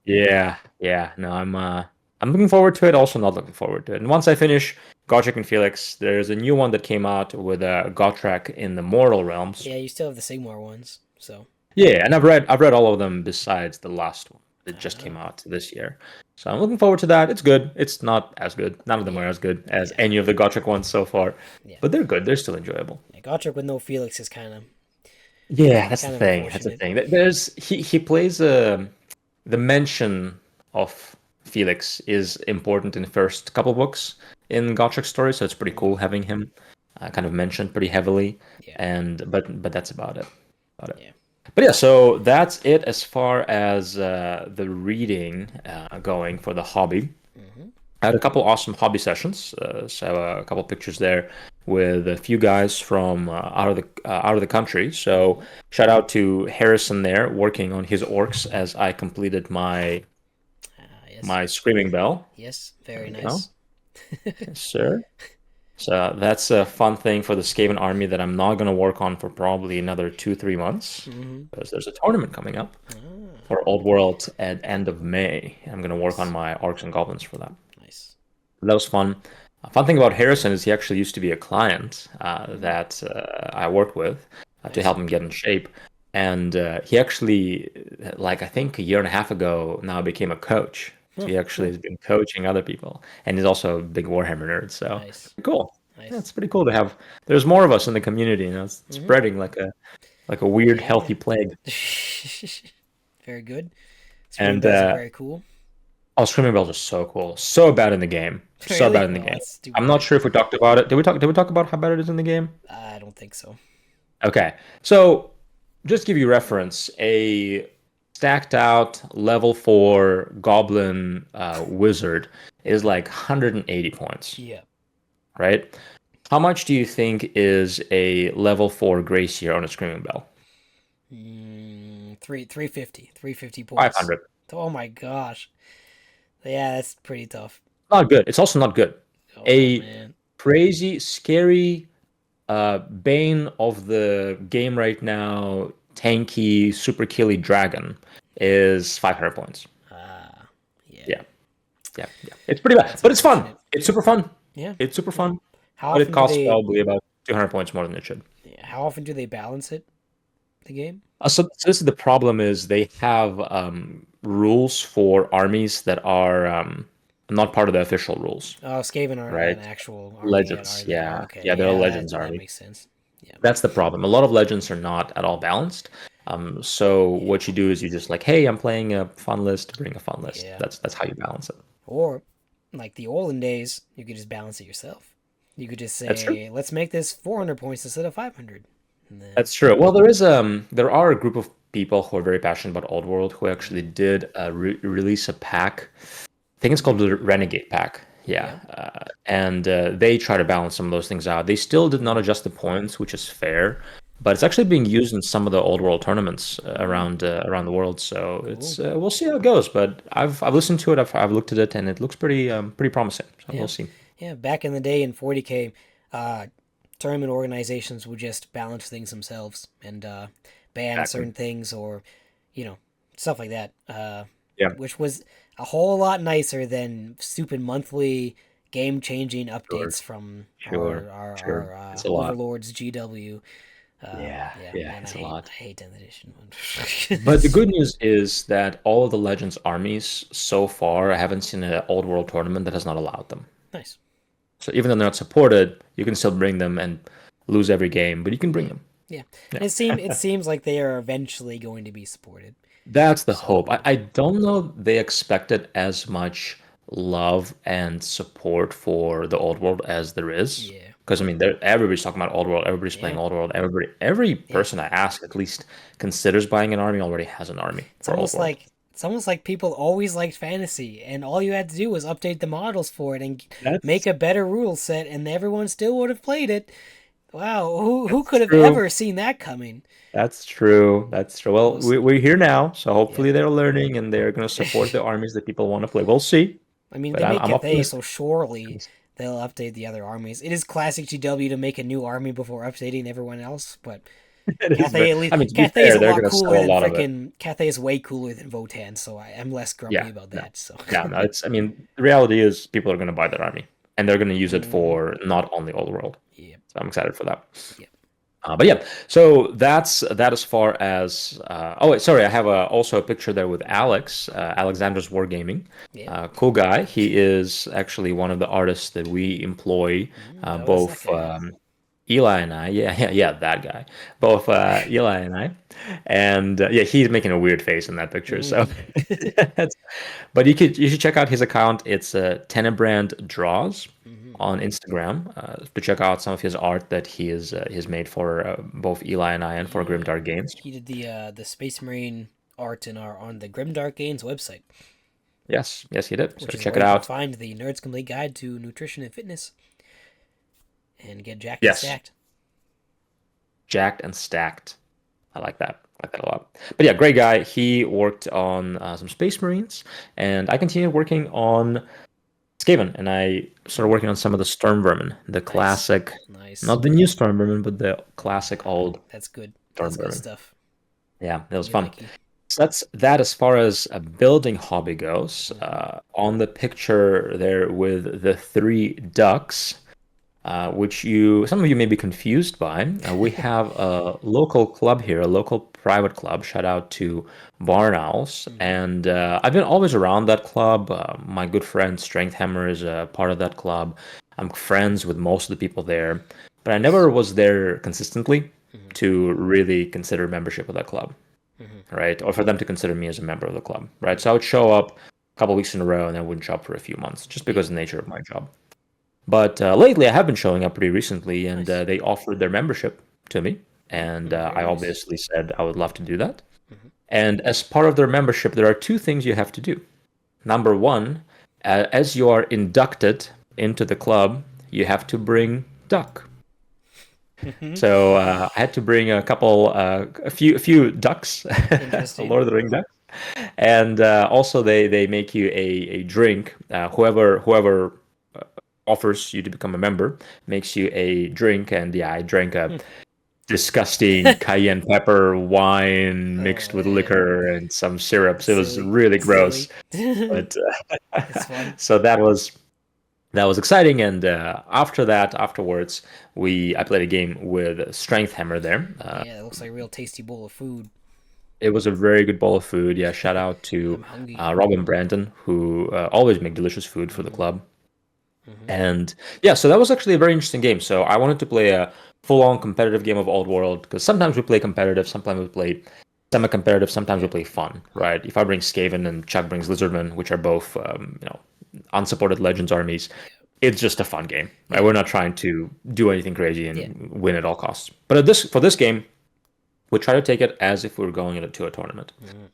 Speaker 1: Yeah, yeah. No, I'm looking forward to it. Also, not looking forward to it. And once I finish Gotrek and Felix, there's a new one that came out with Gotrek in the Mortal Realms.
Speaker 2: Yeah, you still have the Sigmar ones, so.
Speaker 1: Yeah, and I've read all of them besides the last one that just came
Speaker 2: Oh,
Speaker 1: out this year. So I'm looking forward to that. It's good. It's not as good. None of them are
Speaker 2: yeah,
Speaker 1: as good as
Speaker 2: yeah,
Speaker 1: any of the Gotrek ones so far,
Speaker 2: yeah.
Speaker 1: but they're good. They're still enjoyable.
Speaker 2: Yeah, Gotrek with no Felix is
Speaker 1: Yeah, that's the
Speaker 2: kind of
Speaker 1: thing. That's the
Speaker 2: unfortunate.
Speaker 1: thing. There's he plays the mention of Felix is important in the first couple books in Gotrek story, so it's pretty cool having him kind of mentioned pretty heavily.
Speaker 2: Yeah.
Speaker 1: And but that's about it. About it.
Speaker 2: Yeah.
Speaker 1: But yeah, so that's it as far as the reading going for the hobby.
Speaker 2: Hmm.
Speaker 1: I had a couple awesome hobby sessions. So a couple pictures there with a few guys from out of the country. So
Speaker 2: Hmm.
Speaker 1: shout out to Harrison there working on his orcs as I completed
Speaker 2: Yes.
Speaker 1: my screaming bell.
Speaker 2: Yes.
Speaker 1: There
Speaker 2: Very
Speaker 1: we go.
Speaker 2: nice.
Speaker 1: Yes, sir. So that's a fun thing for the Skaven army that I'm not going to work on for probably another 2, 3 months
Speaker 2: Hmm.
Speaker 1: because there's a tournament coming up
Speaker 2: Ah,
Speaker 1: for Old World at end of May. I'm going to work on
Speaker 2: nice.
Speaker 1: my orcs and goblins for that.
Speaker 2: Nice.
Speaker 1: That was fun. A fun thing about Harrison is he actually used to be a client
Speaker 2: Mm,
Speaker 1: that I worked with to
Speaker 2: nice.
Speaker 1: help him get in shape. And he actually, like I think a year and a half ago, now became a coach. So
Speaker 2: Huh,
Speaker 1: he actually
Speaker 2: huh.
Speaker 1: has been coaching other people, and he's also a big Warhammer nerd. So it's
Speaker 2: Nice.
Speaker 1: pretty cool. Yeah,
Speaker 2: Nice.
Speaker 1: it's pretty cool to have. There's more of us in the community, it's
Speaker 2: Hmm.
Speaker 1: spreading like a weird,
Speaker 2: Yeah.
Speaker 1: healthy plague.
Speaker 2: Very good. Screaming
Speaker 1: And
Speaker 2: bells are very cool.
Speaker 1: oh, screaming bells are so cool. So bad in the game. So bad
Speaker 2: Really?
Speaker 1: in the
Speaker 2: Oh,
Speaker 1: game.
Speaker 2: that's too
Speaker 1: I'm not
Speaker 2: bad.
Speaker 1: sure if we talked about it. Did we talk about how bad it is in the game?
Speaker 2: I don't think so.
Speaker 1: Okay. So just to give you reference, a stacked out level 4 goblin wizard is like 180 points,
Speaker 2: Yeah.
Speaker 1: right? How much do you think is a level 4 Gracier on a screaming bell?
Speaker 2: 350 points.
Speaker 1: 500.
Speaker 2: Oh my gosh. Yeah, that's pretty tough.
Speaker 1: Not good. It's also not good.
Speaker 2: Oh
Speaker 1: A
Speaker 2: man.
Speaker 1: crazy, scary bane of the game right now, tanky, super killy dragon is 500 points.
Speaker 2: Ah, yeah.
Speaker 1: Yeah, yeah, yeah. It's pretty bad,
Speaker 2: That's
Speaker 1: but it's fun.
Speaker 2: unfortunate.
Speaker 1: It's super fun.
Speaker 2: Yeah.
Speaker 1: It's super
Speaker 2: Yeah.
Speaker 1: fun,
Speaker 2: How
Speaker 1: but it
Speaker 2: often do
Speaker 1: costs
Speaker 2: they
Speaker 1: probably about 200 points more than it should.
Speaker 2: yeah, how often do they balance it, the game?
Speaker 1: So this is the problem is they have rules for armies that are not part of the official rules,
Speaker 2: Oh, Skaven aren't
Speaker 1: right?
Speaker 2: an actual army yet, are
Speaker 1: Legends,
Speaker 2: they?
Speaker 1: yeah,
Speaker 2: Okay.
Speaker 1: yeah, they're a
Speaker 2: Yeah,
Speaker 1: legends
Speaker 2: that
Speaker 1: army.
Speaker 2: makes sense. Yeah.
Speaker 1: That's the problem. A lot of legends are not at all balanced. So
Speaker 2: Yeah.
Speaker 1: what you do is you just like, hey, I'm playing a fun list, bring a fun list.
Speaker 2: Yeah.
Speaker 1: That's how you balance it.
Speaker 2: Or like the olden days, you could just balance it yourself. You could just
Speaker 1: That's true.
Speaker 2: say, let's make this 400 points instead of 500. And then
Speaker 1: That's true. Well, there are a group of people who are very passionate about Old World who actually did release a pack. I think it's called the Renegade Pack. Yeah,
Speaker 2: yeah.
Speaker 1: and they try to balance some of those things out. They still did not
Speaker 2: Mm.
Speaker 1: adjust the points, which is fair, but it's actually being used in some of the Old World tournaments
Speaker 2: Mm.
Speaker 1: around the world. So
Speaker 2: Cool.
Speaker 1: it's we'll see how it goes. But I've listened to it. I've looked at it, and it looks pretty promising. So
Speaker 2: Yeah.
Speaker 1: we'll see.
Speaker 2: Yeah. Back in the day in 40K, uh, tournament organizations would just balance things themselves and ban
Speaker 1: Exactly.
Speaker 2: certain things or, you know, stuff like that.
Speaker 1: Yeah.
Speaker 2: Which was a whole lot nicer than stupid monthly game changing
Speaker 1: Sure.
Speaker 2: updates from
Speaker 1: Sure. Sure.
Speaker 2: our
Speaker 1: It's a lot.
Speaker 2: overlords GW.
Speaker 1: Yeah.
Speaker 2: Yeah,
Speaker 1: Yeah.
Speaker 2: man,
Speaker 1: It's a lot.
Speaker 2: I hate 10th edition.
Speaker 1: But the good news is that all of the Legends armies so far, I haven't seen an old world tournament that has not allowed them.
Speaker 2: Nice.
Speaker 1: So even though they're not supported, you can still bring them and lose every game, but you can bring
Speaker 2: Yeah,
Speaker 1: them.
Speaker 2: yeah.
Speaker 1: Yeah.
Speaker 2: And it seems like they are eventually going to be supported.
Speaker 1: That's the hope. I,
Speaker 2: So
Speaker 1: I don't know they expected as much love and support for the old world as there is.
Speaker 2: yeah,
Speaker 1: Because I mean, everybody's talking about old world, everybody's playing
Speaker 2: yeah,
Speaker 1: old world, every
Speaker 2: yeah.
Speaker 1: person I ask at least considers buying an army already has an army for old world.
Speaker 2: It's almost like people always liked fantasy, and all you had to do was update the models for it and make
Speaker 1: That's
Speaker 2: a better rule set, and everyone still would have played it. Wow, who
Speaker 1: that's
Speaker 2: could have
Speaker 1: true.
Speaker 2: ever seen that coming?
Speaker 1: That's true. That's true. Well,
Speaker 2: Those,
Speaker 1: we're here now, so
Speaker 2: yeah.
Speaker 1: hopefully they're learning and they're going to support the armies that people want to play. We'll see,
Speaker 2: I mean,
Speaker 1: but
Speaker 2: they
Speaker 1: I'm,
Speaker 2: make
Speaker 1: I'm
Speaker 2: Cathay, so
Speaker 1: optimistic.
Speaker 2: surely they'll update the other armies. It is classic GW to make a new army before updating everyone else, but
Speaker 1: It is
Speaker 2: Cathay
Speaker 1: very,
Speaker 2: at least
Speaker 1: I mean, to be
Speaker 2: Cathay is
Speaker 1: fair,
Speaker 2: a
Speaker 1: they're
Speaker 2: lot
Speaker 1: going to
Speaker 2: cooler
Speaker 1: sell a
Speaker 2: than
Speaker 1: lot of it.
Speaker 2: freaking Cathay is way cooler than Votan, so I'm less grumpy
Speaker 1: Yeah,
Speaker 2: about
Speaker 1: no,
Speaker 2: that. So,
Speaker 1: yeah, no. I mean, the reality is people are going to buy that army, and they're going to use it
Speaker 2: hmm,
Speaker 1: for not only Old World.
Speaker 2: yeah,
Speaker 1: So I'm excited for that.
Speaker 2: yeah,
Speaker 1: But yeah, so that's that as far as. Oh wait, sorry, I have also a picture there with Alex, Alexander's Wargaming.
Speaker 2: yeah.
Speaker 1: Cool guy. He is actually one of the artists that we employ,
Speaker 2: What was that
Speaker 1: both
Speaker 2: guy?
Speaker 1: Eli and I, yeah, that guy, both Eli and I, and yeah, he's making a weird face in that picture. So,
Speaker 2: Mm.
Speaker 1: but you should check out his account. It's Tenebrand Draws
Speaker 2: Hmm.
Speaker 1: on Instagram to check out some of his art that he's made for both Eli and I and for
Speaker 2: Yeah,
Speaker 1: Grimdark Games.
Speaker 2: he did the Space Marine art in our on the Grimdark Games website,
Speaker 1: Yes, he did. So
Speaker 2: which is
Speaker 1: check
Speaker 2: where
Speaker 1: it
Speaker 2: you can
Speaker 1: out.
Speaker 2: find the Nerd's Complete Guide to Nutrition and Fitness and get jacked and
Speaker 1: Yes,
Speaker 2: stacked.
Speaker 1: jacked and stacked. I like that. I like that a lot. But yeah, great guy. He worked on some Space Marines, and I continued working on Skaven, and I started
Speaker 2: Mm.
Speaker 1: working on some of the Storm Vermin, the
Speaker 2: Nice,
Speaker 1: classic,
Speaker 2: nice.
Speaker 1: not the new Storm Vermin, but the classic old
Speaker 2: That's good. That's
Speaker 1: Storm
Speaker 2: good
Speaker 1: Vermin.
Speaker 2: stuff.
Speaker 1: Yeah, it was
Speaker 2: Likey
Speaker 1: fun.
Speaker 2: likey.
Speaker 1: So that's that as far as a building hobby goes.
Speaker 2: Hmm.
Speaker 1: On the picture there with the three ducks, which some of you may be confused by. We have a local club here, a local private club. Shout out to Barn Owls,
Speaker 2: Hmm.
Speaker 1: and I've been always around that club. My good friend Strength Hammer is a part of that club. I'm friends with most of the people there, but I
Speaker 2: Nice.
Speaker 1: never was there consistently
Speaker 2: Hmm.
Speaker 1: to really consider membership of that club,
Speaker 2: Hmm.
Speaker 1: right? Or for them to consider me as a member of the club, right?
Speaker 2: Hmm.
Speaker 1: So I would show up a couple weeks in a row and I wouldn't show up for a few months just
Speaker 2: Yeah.
Speaker 1: because of the nature of my job. But lately, I have been showing up pretty recently, and
Speaker 2: Nice.
Speaker 1: they offered their membership to me, and
Speaker 2: Mm-hmm. Very
Speaker 1: I
Speaker 2: nice.
Speaker 1: obviously said I would love to do that.
Speaker 2: Hmm.
Speaker 1: And as part of their membership, there are two things you have to do. Number one, as you are inducted into the club, you have to bring duck.
Speaker 2: Hmm.
Speaker 1: So I had to bring a few ducks,
Speaker 2: Interesting.
Speaker 1: Lord of the Ring ducks, and also they make you a drink. Whoever offers you to become a member makes you a drink, and yeah, I drank a disgusting cayenne pepper wine
Speaker 2: Oh
Speaker 1: mixed with
Speaker 2: man,
Speaker 1: liquor and some syrups. It was
Speaker 2: silly,
Speaker 1: really gross,
Speaker 2: silly. It's
Speaker 1: but
Speaker 2: fun.
Speaker 1: so that was exciting. And afterwards, I played a game with Strength Hammer there.
Speaker 2: Yeah, it looks like a real tasty bowl of food.
Speaker 1: It was a very good bowl of food. Yeah, shout out
Speaker 2: I'm
Speaker 1: to
Speaker 2: hungry.
Speaker 1: Rob and Brandon, who always make delicious food for the
Speaker 2: Hmm.
Speaker 1: club.
Speaker 2: Hmm.
Speaker 1: And yeah, so that was actually a very interesting game. So I wanted to play a full-on competitive game of Old World because sometimes we play competitive, sometimes we play semi-competitive, sometimes we
Speaker 2: Yeah,
Speaker 1: play fun, right? If I bring Skaven and Chuck brings Lizardman, which are both unsupported Legends armies, it's just a fun game, right?
Speaker 2: yeah,
Speaker 1: We're not trying to do anything crazy
Speaker 2: yeah.
Speaker 1: and win at all costs. But for this game, we try to take it as if we were going into a tournament.
Speaker 2: Hmm.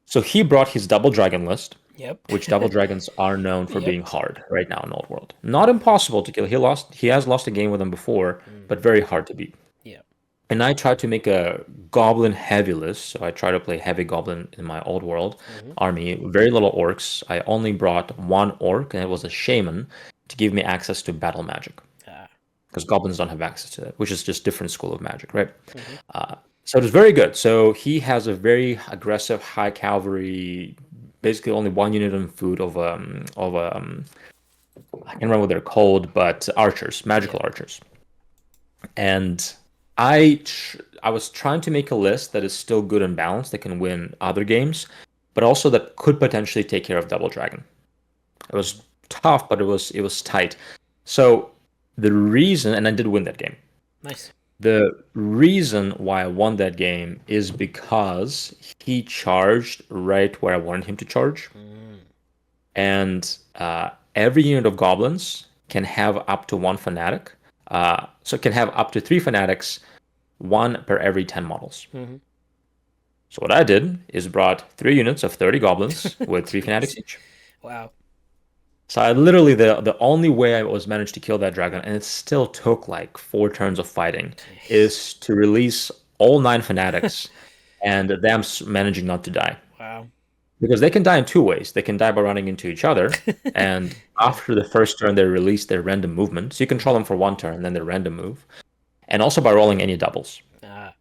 Speaker 1: So he brought his double dragon list,
Speaker 2: Yep.
Speaker 1: which double dragons are known for
Speaker 2: Yep.
Speaker 1: being hard right now in Old World. Not impossible to kill. He has lost a game with them before,
Speaker 2: Mm.
Speaker 1: but very hard to beat.
Speaker 2: Yeah.
Speaker 1: And I tried to make a goblin heavy list, so I try to play heavy goblin in my Old World
Speaker 2: Hmm.
Speaker 1: army. Very little orcs. I only brought one orc, and it was a shaman to give me access to battle magic
Speaker 2: Ah.
Speaker 1: because goblins don't have access to that, which is just different school of magic, right?
Speaker 2: Hmm.
Speaker 1: So it was very good. So he has a very aggressive high cavalry, basically only one unit of food I can't remember what they're called, but archers,
Speaker 2: Yeah.
Speaker 1: magical archers. And I was trying to make a list that is still good and balanced that can win other games, but also that could potentially take care of Double Dragon. It was tough, but it was tight. So the reason, and I did win that game.
Speaker 2: Nice.
Speaker 1: The reason why I won that game is because he charged right where I wanted him to charge,
Speaker 2: Mm.
Speaker 1: and every unit of goblins can have up to one fanatic. So it can have up to three fanatics, one per every 10 models.
Speaker 2: Hmm.
Speaker 1: So what I did is brought 3 units of 30 goblins with three fanatics
Speaker 2: Jeez.
Speaker 1: each.
Speaker 2: Wow.
Speaker 1: So I literally the only way I was managed to kill that dragon, and it still took like 4 turns of fighting,
Speaker 2: Jeez.
Speaker 1: is to release all 9 fanatics and them managing not to die.
Speaker 2: Wow.
Speaker 1: Because they can die in two ways. They can die by running into each other, and
Speaker 2: Yeah.
Speaker 1: after the first turn, they release their random movement. So you control
Speaker 2: Hmm.
Speaker 1: them for 1 turn, then their random move. And also by rolling any doubles.
Speaker 2: Ah.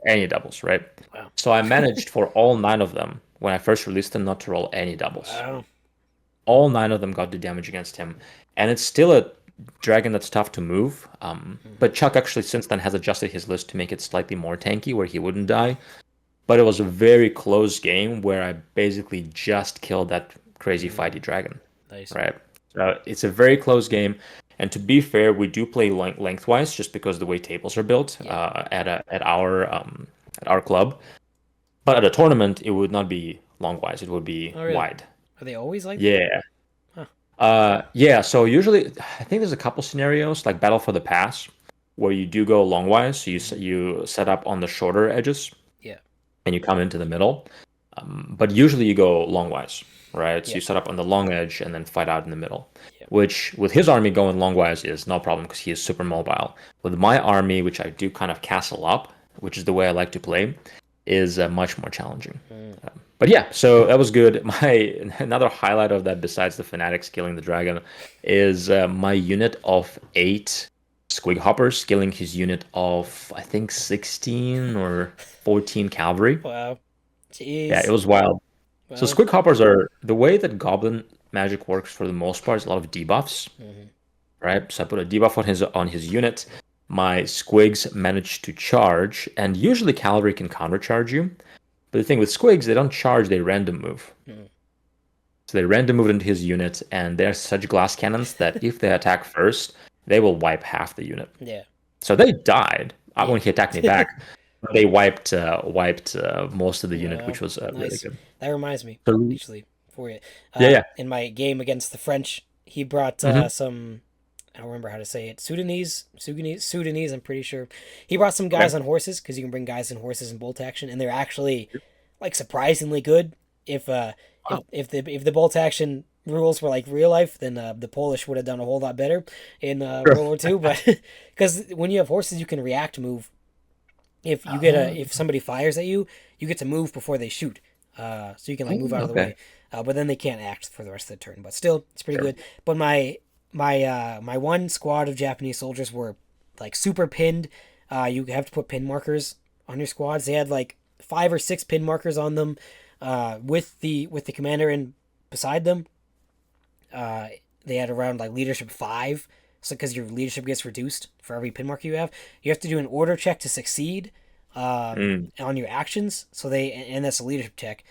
Speaker 1: Any doubles, right?
Speaker 2: Wow.
Speaker 1: So I managed for all 9 of them, when I first released them, not to roll any doubles.
Speaker 2: Wow.
Speaker 1: All 9 of them got the damage against him. And it's still a dragon that's tough to move.
Speaker 2: Hmm.
Speaker 1: But Chuck actually since then has adjusted his list to make it slightly more tanky, where he wouldn't die. But it was a very close game where I basically just killed that crazy
Speaker 2: Hmm.
Speaker 1: fighty dragon,
Speaker 2: Nice.
Speaker 1: right? So it's a very close game. And to be fair, we do play lengthwise just because the way tables are built
Speaker 2: Yeah.
Speaker 1: at our club. But at a tournament, it would not be longwise; it would be
Speaker 2: Oh, really?
Speaker 1: wide.
Speaker 2: Are they always like that?
Speaker 1: Yeah.
Speaker 2: Huh.
Speaker 1: Yeah. So usually, I think there's a couple scenarios like Battle for the Pass where you do go longwise. So
Speaker 2: Hmm.
Speaker 1: you set up on the shorter edges
Speaker 2: Yeah.
Speaker 1: and you come into the middle. But usually you go longwise, right? So
Speaker 2: Yeah.
Speaker 1: you set up on the long edge and then fight out in the middle,
Speaker 2: Yeah.
Speaker 1: which with his army going longwise is no problem because he is super mobile. With my army, which I do kind of castle up, which is the way I like to play, is much more challenging.
Speaker 2: Mm.
Speaker 1: But yeah, so that was good. My another highlight of that, besides the fanatics killing the dragon, is my unit of 8 squig hoppers killing his unit of I think 16 or 14 cavalry.
Speaker 2: Wow.
Speaker 1: Yeah, it
Speaker 2: Jeez.
Speaker 1: was wild. So
Speaker 2: Well.
Speaker 1: squig hoppers are the way that goblin magic works for the most part is a lot of debuffs,
Speaker 2: Hmm.
Speaker 1: right? So I put a debuff on his unit. My squigs manage to charge, and usually cavalry can countercharge you. But the thing with squigs, they don't charge, they random move.
Speaker 2: Mm.
Speaker 1: So they random move into his unit, and they're such glass cannons that if they attack first, they will wipe half the unit.
Speaker 2: Yeah.
Speaker 1: So they died
Speaker 2: Yeah.
Speaker 1: when he attacked me back. But they wiped most of the unit,
Speaker 2: Well,
Speaker 1: which was really
Speaker 2: nice.
Speaker 1: good.
Speaker 2: That reminds me,
Speaker 1: So
Speaker 2: actually, for you.
Speaker 1: yeah, yeah.
Speaker 2: In my game against the French, he brought
Speaker 1: Hmm.
Speaker 2: some. I don't remember how to say it. Sudanese. I'm pretty sure. He brought some guys
Speaker 1: Okay.
Speaker 2: on horses because you can bring guys and horses in bolt action, and they're actually like surprisingly good. If
Speaker 1: Wow.
Speaker 2: if the bolt action rules were like real life, then the Polish would have done a whole lot better in
Speaker 1: Sure.
Speaker 2: World War II. But because when you have horses, you can react move. If you get a
Speaker 1: Oh,
Speaker 2: if somebody fires at you, you get to move before they shoot. So you can like move out of the
Speaker 1: okay.
Speaker 2: way. But then they can't act for the rest of the turn. But still, it's pretty
Speaker 1: Sure.
Speaker 2: good. But my one squad of Japanese soldiers were like super pinned. You have to put pin markers on your squads. They had like 5 or 6 pin markers on them, with the commander in beside them. Uh, they had around like leadership 5. So because your leadership gets reduced for every pin marker you have to do an order check to succeed
Speaker 1: Mm.
Speaker 2: on your actions. So and that's a leadership check.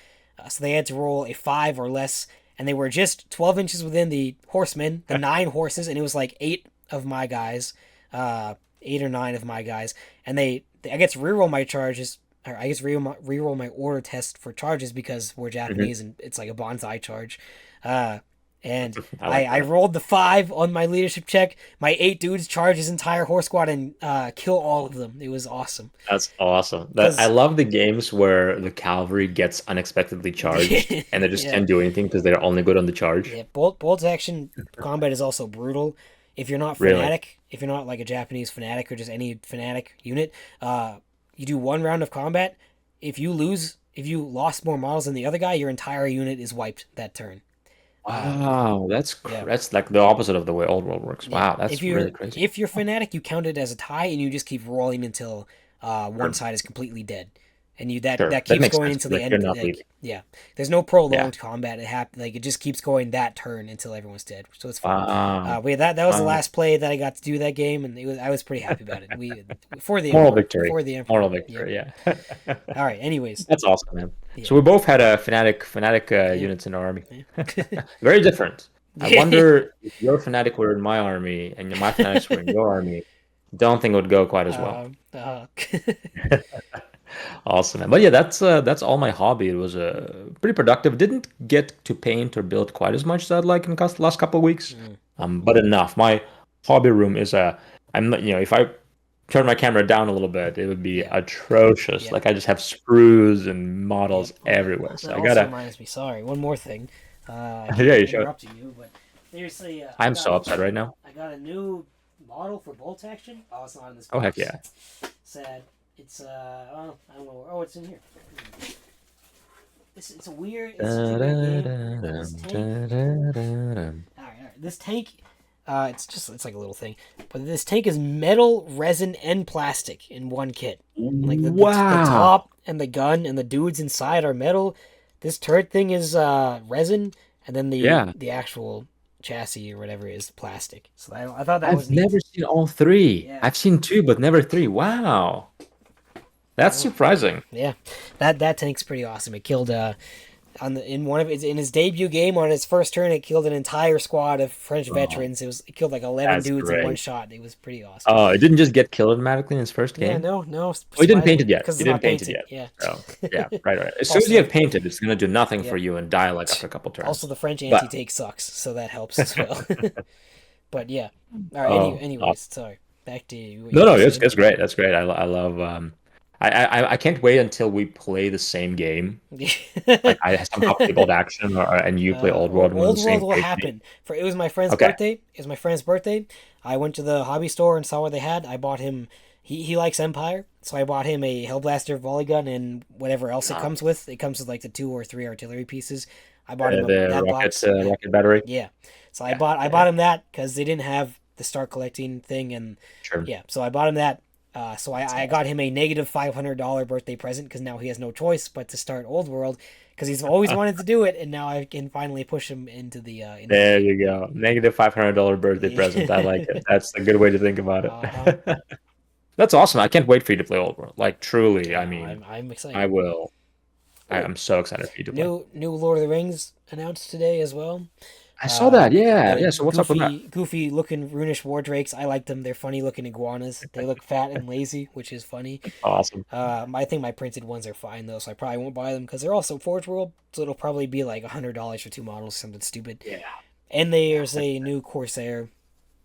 Speaker 2: So they had to roll a 5 or less, and they were just 12 inches within the horsemen, the 9 horses, and it was like 8 or 9 of my guys, and I get to reroll my charges. Or I guess reroll my order test for charges because we're
Speaker 1: Hmm.
Speaker 2: Japanese and it's like a bonsai charge. Uh, and
Speaker 1: I like
Speaker 2: I
Speaker 1: that.
Speaker 2: rolled the 5 on my leadership check. My 8 dudes charge his entire horse squad and kill all of them. It was awesome.
Speaker 1: That's awesome. That I
Speaker 2: Cause
Speaker 1: love the games where the cavalry gets unexpectedly charged and they just
Speaker 2: yeah,
Speaker 1: can't do anything because they're only good on the charge.
Speaker 2: yeah. Bolt action combat is also brutal. If you're not
Speaker 1: Really?
Speaker 2: fanatic, if you're not like a Japanese fanatic or just any fanatic unit, you do one round of combat. If you lost more models than the other guy, your entire unit is wiped that turn. Uh,
Speaker 1: Wow,
Speaker 2: yeah.
Speaker 1: that's like the opposite of the way old world works.
Speaker 2: Yeah,
Speaker 1: Wow, that's really crazy.
Speaker 2: if you're fanatic, you count it as a tie, and you just keep rolling until one
Speaker 1: Sure,
Speaker 2: side is completely dead, and
Speaker 1: sure.
Speaker 2: that
Speaker 1: That
Speaker 2: keeps
Speaker 1: makes
Speaker 2: going
Speaker 1: sense
Speaker 2: until
Speaker 1: because
Speaker 2: the
Speaker 1: like you're
Speaker 2: end.
Speaker 1: not leaving.
Speaker 2: Like yeah, there's no
Speaker 1: Yeah.
Speaker 2: prolonged combat. Like it just keeps going that turn until everyone's dead, so it's fun.
Speaker 1: Wow.
Speaker 2: But yeah, that was the
Speaker 1: Wow.
Speaker 2: last play that I got to do that game, and I was pretty happy about it. We
Speaker 1: Moral victory.
Speaker 2: for the emperor.
Speaker 1: Moral
Speaker 2: Yep.
Speaker 1: victory. Yeah.
Speaker 2: All right. Anyways,
Speaker 1: That's awesome, man.
Speaker 2: yeah,
Speaker 1: So we both had a fanatic
Speaker 2: yeah,
Speaker 1: units in our army.
Speaker 2: yeah.
Speaker 1: Very different. I
Speaker 2: Yeah.
Speaker 1: wonder if your fanatic were in my army and my fanatics were in your army. Don't think it would go quite as well.
Speaker 2: um, uh,
Speaker 1: Awesome, man. But yeah, that's all my hobby. It was pretty productive. Didn't get to paint or build quite as much as I'd like in the last couple of weeks,
Speaker 2: mm,
Speaker 1: but enough. My hobby room is I'm not, if I turn my camera down a little bit, it would be
Speaker 2: yeah,
Speaker 1: atrocious.
Speaker 2: yeah.
Speaker 1: Like I just have screws and
Speaker 2: Yep.
Speaker 1: models everywhere. So
Speaker 2: That
Speaker 1: I
Speaker 2: also
Speaker 1: gotta,
Speaker 2: reminds me. Sorry, one more thing. I keep
Speaker 1: yeah, you should.
Speaker 2: interrupting you, but seriously,
Speaker 1: I'm so upset right now.
Speaker 2: I got a new model for bolt action. Oh, it's not in this
Speaker 1: Oh heck
Speaker 2: box.
Speaker 1: yeah.
Speaker 2: Sad. It's oh, I don't know. Oh, it's in here. It's a weird. It's such a weird game. But this tank. All right. This tank. It's like a little thing, but this tank is metal, resin, and plastic in one kit. Like the
Speaker 1: Wow.
Speaker 2: top and the gun and the dudes inside are metal. This turret thing is resin, and then
Speaker 1: Yeah.
Speaker 2: the actual chassis or whatever is plastic. So I thought that was
Speaker 1: I've
Speaker 2: neat.
Speaker 1: never seen all three.
Speaker 2: Yeah.
Speaker 1: I've seen two, but never three. Wow. That's
Speaker 2: Oh,
Speaker 1: surprising.
Speaker 2: yeah. That tank's pretty awesome. It killed in his debut game on his first turn, it killed an entire squad of French
Speaker 1: Oh,
Speaker 2: veterans. It killed like 11
Speaker 1: that's
Speaker 2: dudes in one
Speaker 1: great.
Speaker 2: shot. It was pretty awesome.
Speaker 1: Oh, it didn't just get killed automatically in his first
Speaker 2: Yeah,
Speaker 1: game?
Speaker 2: no,
Speaker 1: Oh, he didn't paint it
Speaker 2: surprisingly,
Speaker 1: yet.
Speaker 2: because
Speaker 1: He
Speaker 2: it's
Speaker 1: didn't
Speaker 2: not
Speaker 1: paint it
Speaker 2: painted.
Speaker 1: yet.
Speaker 2: Yeah.
Speaker 1: So, yeah, right, right. As soon as
Speaker 2: Also,
Speaker 1: you have painted, it's going to do nothing
Speaker 2: yeah.
Speaker 1: for you and die like after a couple
Speaker 2: Also,
Speaker 1: turns.
Speaker 2: the French
Speaker 1: But,
Speaker 2: anti-take sucks, so that helps as well. But yeah. All right.
Speaker 1: oh,
Speaker 2: Anyways, sorry. Back to what
Speaker 1: no,
Speaker 2: you
Speaker 1: no,
Speaker 2: were
Speaker 1: it's
Speaker 2: saying.
Speaker 1: it's great. That's great. I love. I can't wait until we play the same game. Like I somehow play both action, and you play Old World, and we're on the
Speaker 2: Old World
Speaker 1: same
Speaker 2: will
Speaker 1: page.
Speaker 2: happen. For it was my friend's
Speaker 1: Okay.
Speaker 2: birthday. It was my friend's birthday. I went to the hobby store and saw what they had. I bought him. He likes Empire, so I bought him a Hellblaster volley gun and whatever else it
Speaker 1: Nah,
Speaker 2: comes with. It comes with like the 2 or 3 artillery pieces. I bought him
Speaker 1: the
Speaker 2: that
Speaker 1: rocket
Speaker 2: box. Yeah,
Speaker 1: rocket battery.
Speaker 2: yeah. So
Speaker 1: Yeah,
Speaker 2: I
Speaker 1: yeah,
Speaker 2: bought him that because they didn't have the start collecting thing, and
Speaker 1: sure.
Speaker 2: yeah. So I bought him that. So
Speaker 1: That's
Speaker 2: I got
Speaker 1: awesome.
Speaker 2: him a negative $500 birthday present because now he has no choice but to start Old World because he's always wanted to do it, and now I can finally push him into the
Speaker 1: There
Speaker 2: game.
Speaker 1: you go. Negative $500 birthday present. I like it. That's a good way to think about
Speaker 2: Uh-huh.
Speaker 1: it. That's awesome. I can't wait for you to play Old World. Like truly, I
Speaker 2: Yeah,
Speaker 1: mean,
Speaker 2: I'm
Speaker 1: I
Speaker 2: excited.
Speaker 1: will.
Speaker 2: Oh,
Speaker 1: I'm so excited for you to play.
Speaker 2: new Lord of the Rings announced today as well.
Speaker 1: I saw that. Yeah,
Speaker 2: The
Speaker 1: yeah. So what's up with that?
Speaker 2: goofy looking runish war drakes. I like them. They're funny looking iguanas. They look fat and lazy, which is funny.
Speaker 1: Awesome.
Speaker 2: I think my printed ones are fine though, so I probably won't buy them because they're also Forge World, so it'll probably be like $100 for 2 models, something stupid.
Speaker 1: Yeah.
Speaker 2: And
Speaker 1: Yeah.
Speaker 2: there's a new Corsair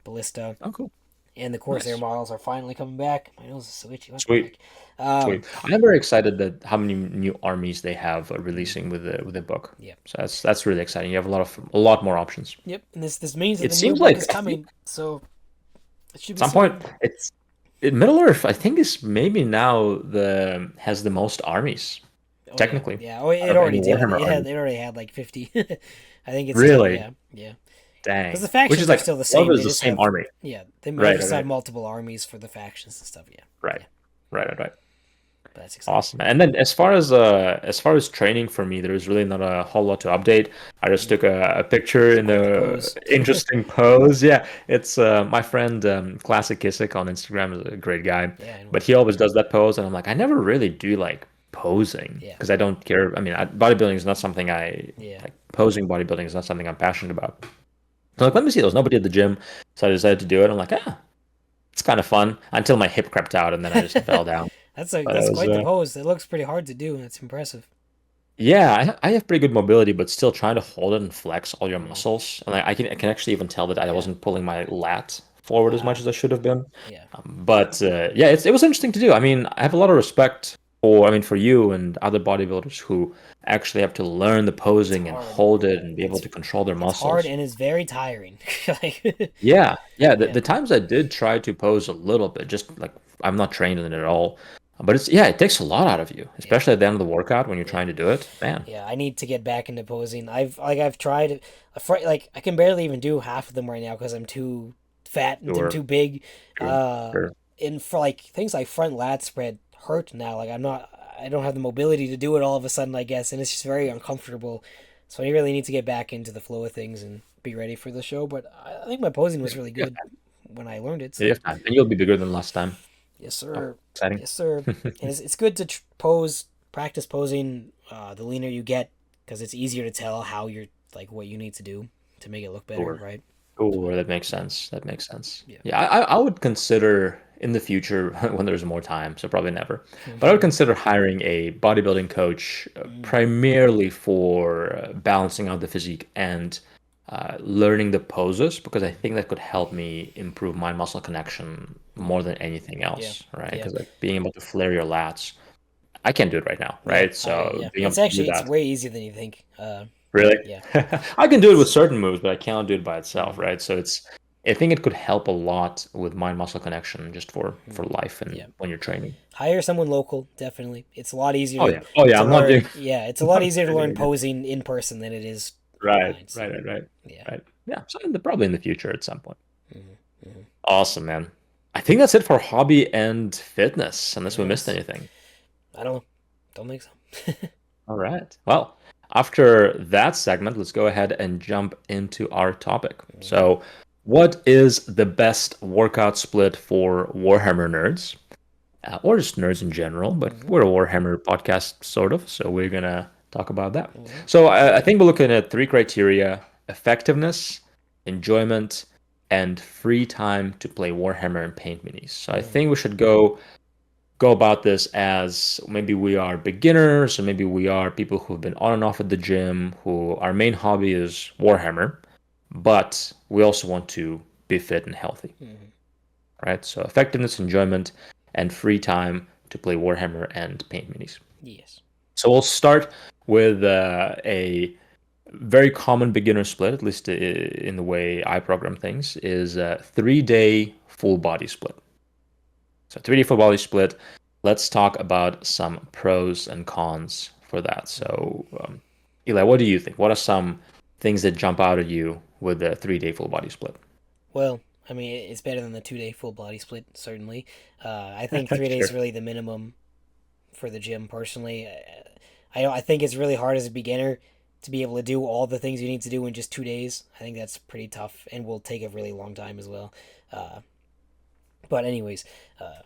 Speaker 2: Ballista,
Speaker 1: Oh, cool.
Speaker 2: and the Corsair
Speaker 1: Nice.
Speaker 2: models are finally coming back. My nose is so itchy. What the
Speaker 1: Sweet.
Speaker 2: heck? Um,
Speaker 1: Sweet. I'm very excited that how many new armies they have releasing with the book.
Speaker 2: yeah.
Speaker 1: So that's really exciting. You have a lot more options.
Speaker 2: Yep. And this means that
Speaker 1: It
Speaker 2: the new
Speaker 1: seems
Speaker 2: book
Speaker 1: like
Speaker 2: is
Speaker 1: I think
Speaker 2: coming, so it should
Speaker 1: at
Speaker 2: be
Speaker 1: some point
Speaker 2: soon.
Speaker 1: Middle Earth. I think is maybe now the has the most armies
Speaker 2: Oh yeah,
Speaker 1: technically
Speaker 2: yeah. Oh,
Speaker 1: out
Speaker 2: it
Speaker 1: of any
Speaker 2: already did.
Speaker 1: Warhammer army.
Speaker 2: It already had like 50. I think it's just
Speaker 1: Really?
Speaker 2: yeah, yeah. Because the
Speaker 1: Dang. Which is
Speaker 2: factions are
Speaker 1: like
Speaker 2: still the
Speaker 1: a lot of
Speaker 2: same.
Speaker 1: it
Speaker 2: They
Speaker 1: is the
Speaker 2: just
Speaker 1: same
Speaker 2: have
Speaker 1: army.
Speaker 2: yeah. They might
Speaker 1: Right,
Speaker 2: just
Speaker 1: right,
Speaker 2: have
Speaker 1: right,
Speaker 2: multiple armies for the factions and stuff. Yeah,
Speaker 1: right,
Speaker 2: yeah.
Speaker 1: right, right, right.
Speaker 2: But that's exciting.
Speaker 1: Awesome. And then as far as training for me, there's really not a whole lot to update. I just took a picture
Speaker 2: It's
Speaker 1: in
Speaker 2: quite the
Speaker 1: the
Speaker 2: pose.
Speaker 1: interesting pose. Yeah, it's my friend Classic Kissick on Instagram is a great guy,
Speaker 2: Yeah, I know
Speaker 1: but
Speaker 2: him.
Speaker 1: he always does that pose, and I'm like, I never really do like posing
Speaker 2: Yeah,
Speaker 1: because I don't care. I mean, bodybuilding is not something I
Speaker 2: yeah.
Speaker 1: like. Posing bodybuilding is not something I'm passionate about. So like, let me see. There was nobody at the gym, so I decided to do it. I'm like, it's kind of fun until my hip crept out, and then I just fell down. But it
Speaker 2: That's
Speaker 1: was
Speaker 2: quite the pose. It looks pretty hard to do. It's impressive.
Speaker 1: yeah, I have pretty good mobility, but still trying to hold it and flex all your
Speaker 2: Mm,
Speaker 1: muscles. And I can actually even tell that I
Speaker 2: yeah.
Speaker 1: wasn't pulling my lat forward as much as I should have been.
Speaker 2: Yeah.
Speaker 1: But yeah, it was interesting to do. I mean, I have a lot of respect for, I mean, for you and other bodybuilders who actually have to learn the
Speaker 2: It's
Speaker 1: posing and
Speaker 2: hard.
Speaker 1: hold it and be able
Speaker 2: It's
Speaker 1: to control their
Speaker 2: it's hard
Speaker 1: muscles.
Speaker 2: and it's very tiring. Like,
Speaker 1: Yeah, yeah.
Speaker 2: yeah.
Speaker 1: The times I did try to pose a little bit, just like I'm not trained in it at all. But it's yeah, it takes a lot out of you,
Speaker 2: Yeah.
Speaker 1: especially at the end of the workout when you're
Speaker 2: Yeah.
Speaker 1: trying to do it. Man,
Speaker 2: Yeah, I need to get back into posing. I've tried, like I can barely even do half of them right now because I'm too fat and I'm
Speaker 1: sure,
Speaker 2: too big.
Speaker 1: sure,
Speaker 2: Uh,
Speaker 1: sure.
Speaker 2: and for like things like front lat spread hurt now. Like I don't have the mobility to do it all of a sudden. I guess, and it's just very uncomfortable. So I really need to get back into the flow of things and be ready for the show. But I think my posing was really
Speaker 1: Yeah,
Speaker 2: good when I learned it.
Speaker 1: yeah, you
Speaker 2: So
Speaker 1: have time, and you'll be bigger than last time.
Speaker 2: yes,
Speaker 1: Oh,
Speaker 2: sir.
Speaker 1: exciting.
Speaker 2: Yes, sir. And it's good to pose, practice posing. The leaner you get, because it's easier to tell how you're like what you need to do to make it look better,
Speaker 1: Sure.
Speaker 2: right?
Speaker 1: Sure, that makes
Speaker 2: Yeah,
Speaker 1: sense. That makes sense.
Speaker 2: yeah.
Speaker 1: Yeah, I would consider in the future when there's more time, so probably never. But I would consider hiring a bodybuilding coach primarily for balancing out the physique and learning the poses because I think that could help me improve mind muscle connection more than anything
Speaker 2: Yeah,
Speaker 1: else, right?
Speaker 2: yeah,
Speaker 1: Because like being able to flare your lats, I can't do it right now,
Speaker 2: yeah.
Speaker 1: right? So
Speaker 2: Yeah.
Speaker 1: being able to do
Speaker 2: It's
Speaker 1: that.
Speaker 2: way easier than you think.
Speaker 1: Really?
Speaker 2: Yeah,
Speaker 1: I can do it with certain moves, but I cannot do it by itself,
Speaker 2: mm,
Speaker 1: right? So I think it could help a lot with mind muscle connection just for
Speaker 2: mm,
Speaker 1: life and
Speaker 2: yeah.
Speaker 1: when you're training.
Speaker 2: Hire someone local, definitely. It's a lot
Speaker 1: Oh
Speaker 2: easier
Speaker 1: yeah. Oh yeah,
Speaker 2: to
Speaker 1: I'm not doing
Speaker 2: learn. Yeah, it's a
Speaker 1: I'm
Speaker 2: lot
Speaker 1: not
Speaker 2: easier to
Speaker 1: training
Speaker 2: learn
Speaker 1: again.
Speaker 2: posing in person than it is
Speaker 1: Right,
Speaker 2: online.
Speaker 1: right,
Speaker 2: So
Speaker 1: right, right,
Speaker 2: yeah.
Speaker 1: right. Yeah, so probably in the future at some point.
Speaker 2: Hmm. Hmm.
Speaker 1: Awesome, man. I think that's it for hobby and fitness, unless we missed
Speaker 2: Yes.
Speaker 1: anything.
Speaker 2: I don't know. Don't think so.
Speaker 1: All right. Well, after that segment, let's go ahead and jump into our topic.
Speaker 2: Hmm.
Speaker 1: So, what is the best workout split for Warhammer nerds? Or just nerds in general, but
Speaker 2: Hmm.
Speaker 1: we're a Warhammer podcast, sort of. So we're gonna talk about that.
Speaker 2: Mm-hmm.
Speaker 1: So I think we're looking at three criteria: effectiveness, enjoyment, and free time to play Warhammer and paint minis. So I
Speaker 2: Mm-hmm.
Speaker 1: think we should go about this as maybe we are beginners, or maybe we are people who've been on and off at the gym, who our main hobby is Warhammer, but we also want to be fit and healthy,
Speaker 2: Mm-hmm.
Speaker 1: right? So effectiveness, enjoyment, and free time to play Warhammer and paint minis.
Speaker 2: Yes.
Speaker 1: So we'll start with a very common beginner split, at least in the way I program things, is a 3 day full body split. So 3D full body split. Let's talk about some pros and cons for that.
Speaker 2: Mm-hmm.
Speaker 1: So, Eli, what do you think? What are some things that jump out at you with the 3 day full body split?
Speaker 2: Well, I mean, it's better than the 2 day full body split, certainly. I think 3 days is
Speaker 1: Sure.
Speaker 2: really the minimum for the gym, personally. I think it's really hard as a beginner to be able to do all the things you need to do in just 2 days. I think that's pretty tough and will take a really long time as well. Uh, but anyways, uh,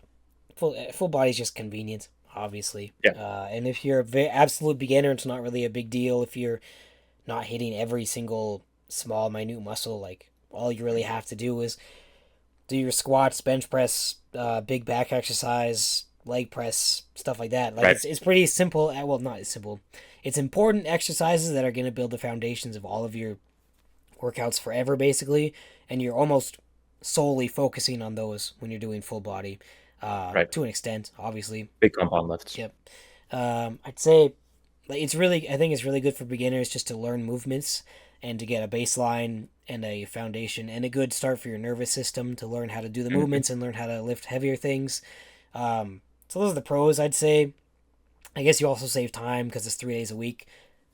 Speaker 2: full body is just convenient, obviously.
Speaker 1: Yeah.
Speaker 2: And if you're a very absolute beginner, it's not really a big deal if you're not hitting every single small, minute muscle. Like all you really have to do is do your squats, bench press, big back exercise, leg press, stuff like that. Like
Speaker 1: Right.
Speaker 2: it's pretty simple. Well, not as simple. It's important exercises that are going to build the foundations of all of your workouts forever, basically, and you're almost solely focusing on those when you're doing full body,
Speaker 1: Right.
Speaker 2: to an extent, obviously.
Speaker 1: Big compound lifts.
Speaker 2: Yep. I'd say like it's really I think it's really good for beginners just to learn movements and to get a baseline and a foundation and a good start for your nervous system to learn how to do the
Speaker 1: Hmm.
Speaker 2: movements and learn how to lift heavier things. So those are the pros, I'd say. I guess you also save time because it's 3 days a week,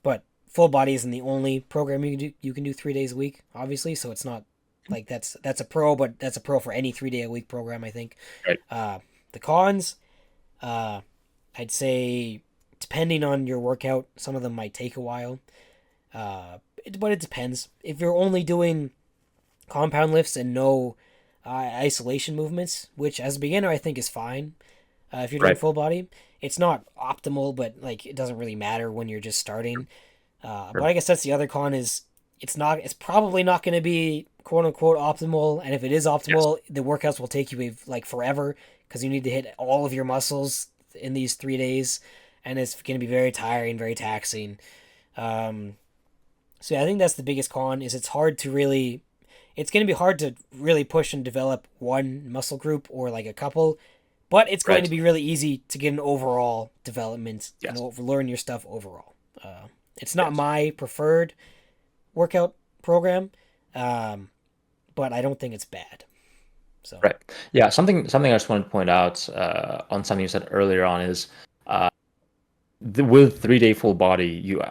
Speaker 2: but full body isn't the only program you can do. You can do 3 days a week, obviously. So it's not like that's a pro, but that's a pro for any 3 day a week program, I think.
Speaker 1: Right.
Speaker 2: Uh, the cons, uh, I'd say, depending on your workout, some of them might take a while. But it depends. If you're only doing compound lifts and no isolation movements, which as a beginner I think is fine. If you're doing
Speaker 1: Right.
Speaker 2: full body, it's not optimal, but like it doesn't really matter when you're just starting. But
Speaker 1: Sure.
Speaker 2: I guess that's the other con is it's not. It's probably not going to be quote unquote optimal, and if it is
Speaker 1: Yes.
Speaker 2: optimal, the workouts will take you like forever because you need to hit all of your muscles in these 3 days, and it's going to be very tiring, very taxing. Um, so yeah, I think that's the biggest con is it's going to be hard to really push and develop one muscle group or like a couple, but it's going to
Speaker 1: Right.
Speaker 2: be really easy to get an overall development and
Speaker 1: Yes.
Speaker 2: learn your stuff overall. It's not
Speaker 1: Yes.
Speaker 2: my preferred workout program, um, but I don't think it's bad. So,
Speaker 1: Right. Yeah. Something I just wanted to point out on something you said earlier on is with 3 day full body, you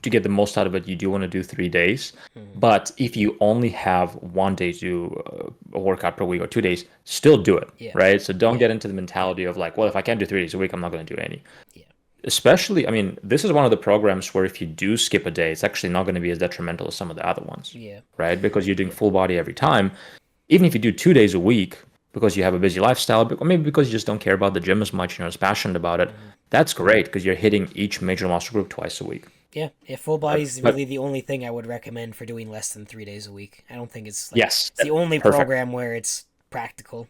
Speaker 1: to get the most out of it, you do want to do 3 days.
Speaker 2: mhm.
Speaker 1: But if you only have one day to do a workout per week or 2 days, still do it,
Speaker 2: Yeah,
Speaker 1: right? So don't
Speaker 2: yeah,
Speaker 1: get into the mentality of like, well, if I can't do 3 days a week, I'm not going to do any.
Speaker 2: yeah,
Speaker 1: Especially, I mean, this is one of the programs where if you do skip a day, it's actually not going to be as detrimental as some of the other ones,
Speaker 2: yeah,
Speaker 1: right? Because you're doing
Speaker 2: yeah,
Speaker 1: full body every time. Even if you do 2 days a week because you have a busy lifestyle, or maybe because you just don't care about the gym as much and you're as passionate about it,
Speaker 2: mhm.
Speaker 1: that's great because you're hitting each major muscle group twice a week.
Speaker 2: Yeah. If full body is
Speaker 1: But
Speaker 2: really the only thing I would recommend for doing less than 3 days a week. I don't think it's like
Speaker 1: yes,
Speaker 2: it's the only
Speaker 1: perfect.
Speaker 2: program where it's practical.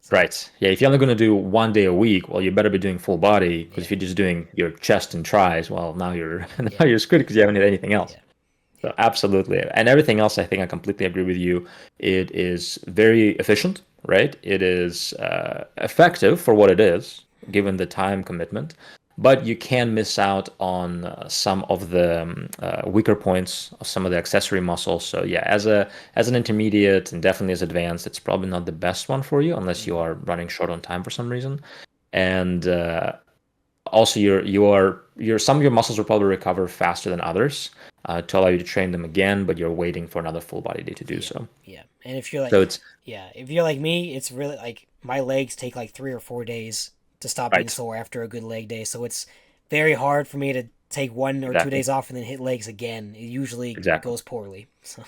Speaker 2: So
Speaker 1: Right. Yeah, if you're only going to do one day a week, well, you better be doing full body because
Speaker 2: yeah,
Speaker 1: if you're just doing your chest and tries, well, now you're
Speaker 2: yeah,
Speaker 1: now you're screwed because you haven't hit anything else.
Speaker 2: yeah, yeah.
Speaker 1: So absolutely. And everything else, I think I completely agree with you. It is very efficient, right? It is effective for what it is, given the time commitment. But you can miss out on some of the weaker points of some of the accessory muscles. So yeah, as an intermediate and definitely as advanced, it's probably not the best one for you unless you
Speaker 2: Mhm.
Speaker 1: are running short on time for some reason. And also your some of your muscles will probably recover faster than others to allow you to train them again, but you're waiting for another full body day to do
Speaker 2: Yeah,
Speaker 1: so.
Speaker 2: yeah. And if you're like,
Speaker 1: So it's
Speaker 2: yeah, if you're like me, it's really like my legs take like 3 or 4 days to stop being
Speaker 1: right,
Speaker 2: sore after a good leg day. So it's very hard for me to take 1 or 2 days
Speaker 1: exactly,
Speaker 2: off and then hit legs again. It usually
Speaker 1: exactly,
Speaker 2: goes poorly. So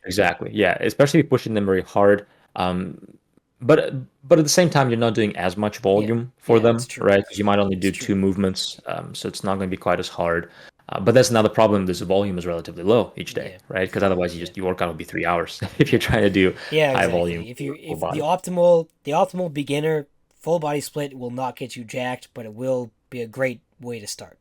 Speaker 1: exactly. Yeah, especially pushing them very hard. Um, but but at the same time, you're not doing as much
Speaker 2: Yeah,
Speaker 1: volume for
Speaker 2: yeah, it's
Speaker 1: them,
Speaker 2: true.
Speaker 1: right? Because you might only
Speaker 2: It's
Speaker 1: do
Speaker 2: true.
Speaker 1: two movements, so it's not going to be quite as hard. But that's another problem. This volume is relatively low each day,
Speaker 2: Yeah,
Speaker 1: right? Because otherwise,
Speaker 2: yeah,
Speaker 1: your workout would be 3 hours if you're
Speaker 2: yeah,
Speaker 1: trying to do
Speaker 2: yeah.
Speaker 1: high volume
Speaker 2: Exactly. If
Speaker 1: for
Speaker 2: you
Speaker 1: full
Speaker 2: if
Speaker 1: body.
Speaker 2: the optimal beginner full body split will not get you jacked, but it will be a great way to start.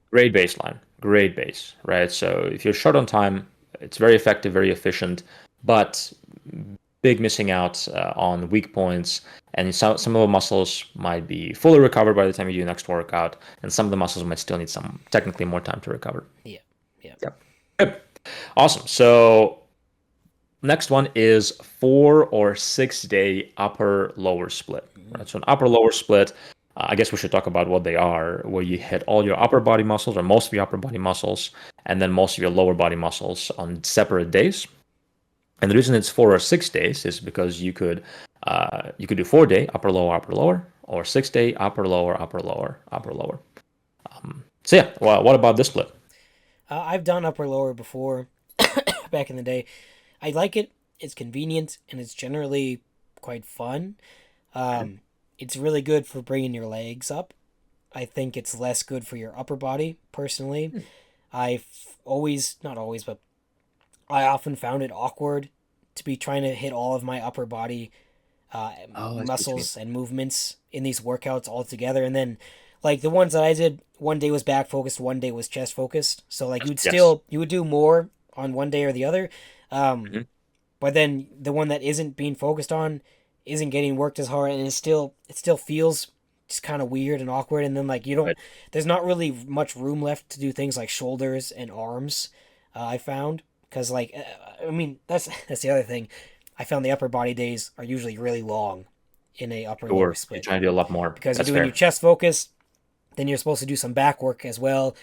Speaker 1: Great baseline, great base, right? So if you're short on time, it's very effective, very efficient, but big missing out on weak points. And some of the muscles might be fully recovered by the time you do your next workout, and some of the muscles might still need some technically more time to recover.
Speaker 2: Yeah, yeah.
Speaker 1: Yep. Good. Awesome. So next one is 4 or 6 day upper lower split.
Speaker 2: Mm-hmm.
Speaker 1: Right. So an upper lower split, I guess we should talk about what they are, where you hit all your upper body muscles or most of your upper body muscles, and then most of your lower body muscles on separate days. And the reason it's 4 or 6 days is because you could do 4 day upper lower, or 6 day upper lower upper lower upper lower. So yeah, well, what about this split?
Speaker 2: I've done upper lower before back in the day. I like it. It's convenient and it's generally quite fun. Um, it's really good for bringing your legs up. I think it's less good for your upper body, personally. I've always, not always, but I often found it awkward to be trying to hit all of my upper body
Speaker 1: Oh, I see what you mean.
Speaker 2: muscles and movements in these workouts all together. And then, like, the ones that I did, one day was back focused, one day was chest focused. So, like,
Speaker 1: Yes.
Speaker 2: you would do more on one day or the other. Um,
Speaker 1: Mhm.
Speaker 2: but then the one that isn't being focused on isn't getting worked as hard, and it still feels just kind of weird and awkward. And then like you don't,
Speaker 1: Right.
Speaker 2: there's not really much room left to do things like shoulders and arms. I found because like I mean that's the other thing. I found the upper body days are usually really long in a upper lower
Speaker 1: Sure. You're
Speaker 2: split
Speaker 1: trying to do a lot more.
Speaker 2: because you're
Speaker 1: That's
Speaker 2: doing your
Speaker 1: fair.
Speaker 2: chest focus, then you're supposed to do some back work as well,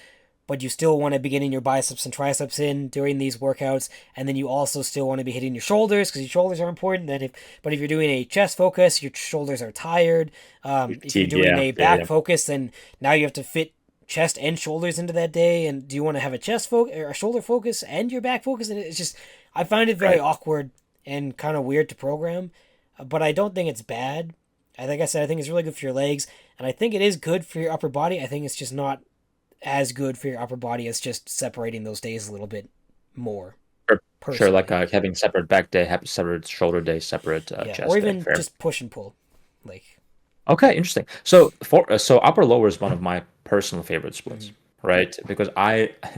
Speaker 2: but you still want to be getting your biceps and triceps in during these workouts, and then you also still want to be hitting your shoulders because your shoulders are important. But if you're doing a chest focus, your shoulders are tired.
Speaker 1: You're
Speaker 2: If you're
Speaker 1: fatigued.
Speaker 2: doing
Speaker 1: Yeah.
Speaker 2: a
Speaker 1: Yeah.
Speaker 2: back
Speaker 1: Yeah.
Speaker 2: focus, then now you have to fit chest and shoulders into that day. And do you want to have a chest focus or a shoulder focus and your back focus? And it's just I find it very
Speaker 1: Right.
Speaker 2: awkward and kind of weird to program, but I don't think it's bad. Like I said, I think it's really good for your legs, and I think it is good for your upper body. I think it's just not as good for your upper body as just separating those days a little bit more,
Speaker 1: Sure. Sure. Like
Speaker 2: personally.
Speaker 1: having separate back day, have separate shoulder day, separate
Speaker 2: Yeah, or
Speaker 1: chest day.
Speaker 2: even
Speaker 1: Fair.
Speaker 2: just push and pull. Like,
Speaker 1: Okay, interesting. So upper lower is one of my personal favorite
Speaker 2: mm-hmm.
Speaker 1: splits, right? Because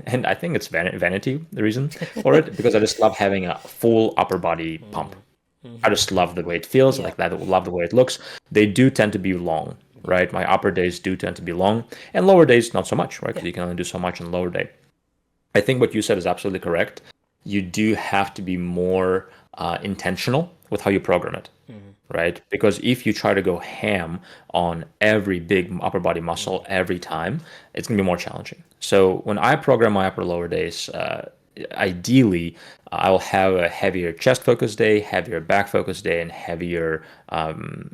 Speaker 1: and I think it's vanity the reason for it because I just love having a full upper body pump.
Speaker 2: Mm-hmm.
Speaker 1: I
Speaker 2: Mm-hmm.
Speaker 1: just love the way it feels,
Speaker 2: Yeah,
Speaker 1: like that. Love the way it looks. They do tend to be long,
Speaker 2: yeah,
Speaker 1: right? My upper days do tend to be long, and lower days not so much, right?
Speaker 2: yeah,
Speaker 1: Because you can only do so much on lower day. I think what you said is absolutely correct. You do have to be more intentional with how you program it,
Speaker 2: mm-hmm.
Speaker 1: right? Because if you try to go ham on every big upper body muscle
Speaker 2: Mm-hmm.
Speaker 1: every time, it's going to be more challenging. So when I program my upper lower days, ideally, I'll have a heavier chest focus day, heavier back focus day, and heavier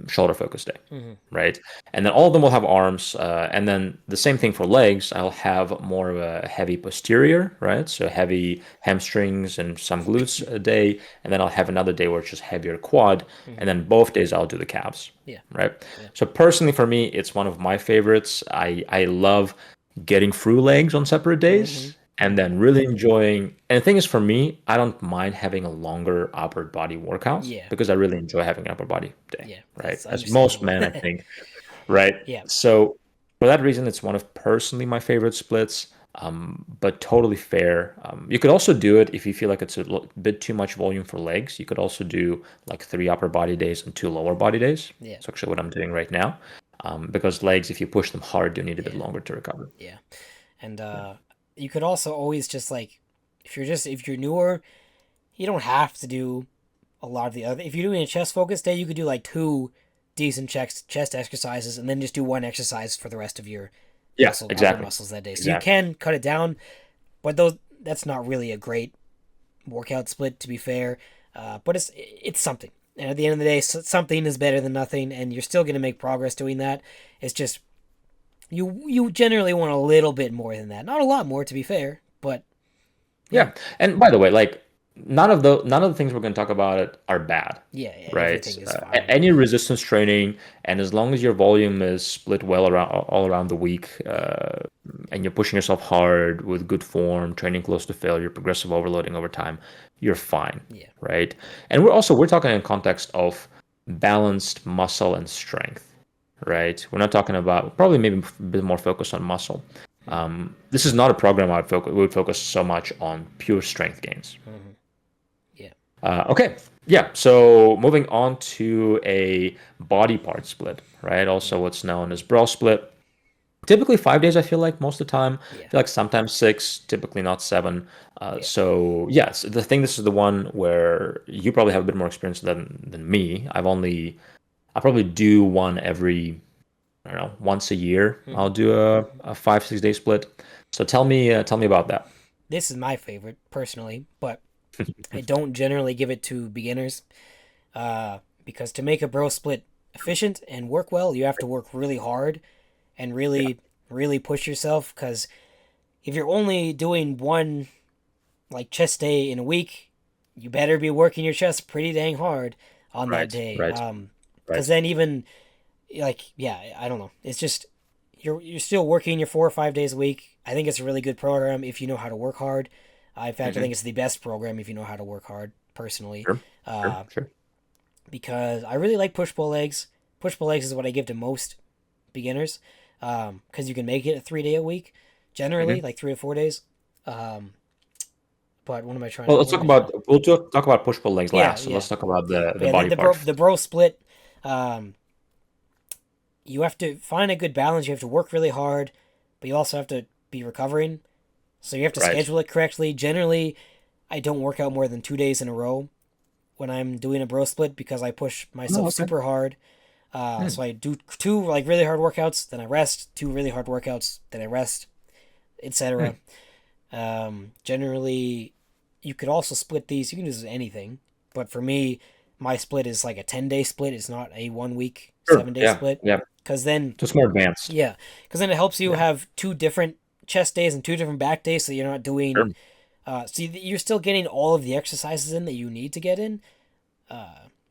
Speaker 1: shoulder focus day,
Speaker 2: Mm-hmm.
Speaker 1: right? And then all of them will have arms. And then the same thing for legs. I'll have more of a heavy posterior, right? So heavy hamstrings and some glutes a day. And then I'll have another day where it's just heavier quad.
Speaker 2: Mm-hmm.
Speaker 1: And then both days I'll do the calves,
Speaker 2: Yeah,
Speaker 1: right?
Speaker 2: yeah,
Speaker 1: So personally for me, it's one of my favorites. I love getting through legs on separate
Speaker 2: mm-hmm.
Speaker 1: days and
Speaker 2: Mm-hmm.
Speaker 1: then really enjoying. And the thing is, for me, I don't mind having a longer upper body workout
Speaker 2: Yeah,
Speaker 1: because I really enjoy having an upper body day,
Speaker 2: yeah.
Speaker 1: right?
Speaker 2: That's
Speaker 1: As most
Speaker 2: understandable.
Speaker 1: men, I think, right?
Speaker 2: Yeah,
Speaker 1: So for that reason, it's one of personally my favorite splits, but totally fair. You could also do it if you feel like it's a bit too much volume for legs. You could also do like 3 upper body days and 2 lower body days.
Speaker 2: yeah,
Speaker 1: It's actually what I'm doing right now. Because legs, if you push them hard, you need a bit
Speaker 2: yeah,
Speaker 1: longer to recover.
Speaker 2: yeah. And
Speaker 1: Yeah.
Speaker 2: you could also always just like, if you're newer, you don't have to do a lot of the other. If you're doing a chest focus day, you could do like two decent chest exercises, and then just do one exercise for the rest of your
Speaker 1: Yeah,
Speaker 2: upper
Speaker 1: exactly.
Speaker 2: muscles that day. So you
Speaker 1: Exactly.
Speaker 2: can cut it down, but those that's not really a great workout split to be fair. But it's something. And at the end of the day, something is better than nothing, and you're still going to make progress doing that. It's just you generally want a little bit more than that, not a lot more to be fair, but yeah,
Speaker 1: Yeah. And by the way, like none of the things we're going to talk about it are bad,
Speaker 2: Yeah, yeah,
Speaker 1: right?
Speaker 2: everything is fine.
Speaker 1: Any resistance training, and as long as your volume is split well around all around the week,
Speaker 2: Yeah,
Speaker 1: and you're pushing yourself hard with good form, training close to failure, progressive overloading over time, you're fine,
Speaker 2: yeah,
Speaker 1: right? And we're talking in context of balanced muscle and strength,
Speaker 2: yeah.
Speaker 1: right? We're not talking about probably maybe a bit more focused on muscle.
Speaker 2: Mm-hmm.
Speaker 1: This is not a program we would focus so much on pure strength gains.
Speaker 2: Mm-hmm. Yeah.
Speaker 1: Okay, yeah. So moving on to a body part split, right? Also,
Speaker 2: Mm-hmm.
Speaker 1: what's known as bro split. Typically 5 days, I feel like most of the time. I
Speaker 2: Yeah.
Speaker 1: feel like sometimes six, typically not seven.
Speaker 2: Yeah.
Speaker 1: So yes, the thing this is the one where you probably have a bit more experience than me. I probably do one every, I don't know, once a year.
Speaker 2: Mm-hmm.
Speaker 1: I'll do a 5, 6 day split. So tell me about that.
Speaker 2: This is my favorite personally, but I don't generally give it to beginners. Because to make a bro split efficient and work well, you have to work really hard and
Speaker 1: Yeah,
Speaker 2: really push yourself. Because if you're only doing one like chest day in a week, you better be working your chest pretty dang hard on that
Speaker 1: right,
Speaker 2: day.
Speaker 1: right,
Speaker 2: Because
Speaker 1: right.
Speaker 2: then even like yeah, I don't know. It's just you're still working your 4 or 5 days a week. I think it's a really good program if you know how to work hard. In fact, I
Speaker 1: Hmm.
Speaker 2: think it's the best program if you know how to work hard. Personally,
Speaker 1: Sure, sure,
Speaker 2: uh,
Speaker 1: sure.
Speaker 2: because I really like push pull legs. Push pull legs is what I give to most beginners, because you can make it a 3 day a week, generally
Speaker 1: Hmm.
Speaker 2: like 3 to 4 days. Um, but
Speaker 1: Well, let's
Speaker 2: what
Speaker 1: talk
Speaker 2: am I trying?
Speaker 1: about talk about push pull legs
Speaker 2: Yeah,
Speaker 1: last. So
Speaker 2: yeah.
Speaker 1: let's talk about
Speaker 2: But
Speaker 1: the
Speaker 2: yeah,
Speaker 1: body part.
Speaker 2: the bro split. Um, you have to find a good balance. You have to work really hard, but you also have to be recovering. So you have to
Speaker 1: Right.
Speaker 2: schedule it correctly. Generally, I don't work out more than 2 days in a row when I'm doing a bro split because I push
Speaker 1: Oh,
Speaker 2: myself
Speaker 1: okay.
Speaker 2: super hard.
Speaker 1: Hmm.
Speaker 2: So I do two like really hard workouts, then I rest. Two really hard workouts, then I rest,
Speaker 1: Hmm.
Speaker 2: etc. Generally, you could also split these. You can use anything, but for me, my split is like a 10 day split. It's not a 1 week,
Speaker 1: Sure.
Speaker 2: 7 day
Speaker 1: Yeah.
Speaker 2: split.
Speaker 1: Yeah.
Speaker 2: Because then,
Speaker 1: Just more advanced.
Speaker 2: yeah, because then it helps you
Speaker 1: Yeah.
Speaker 2: have two different chest days and two different back days, so you're not doing.
Speaker 1: Sure.
Speaker 2: So you're still getting all of the exercises in that you need to get in,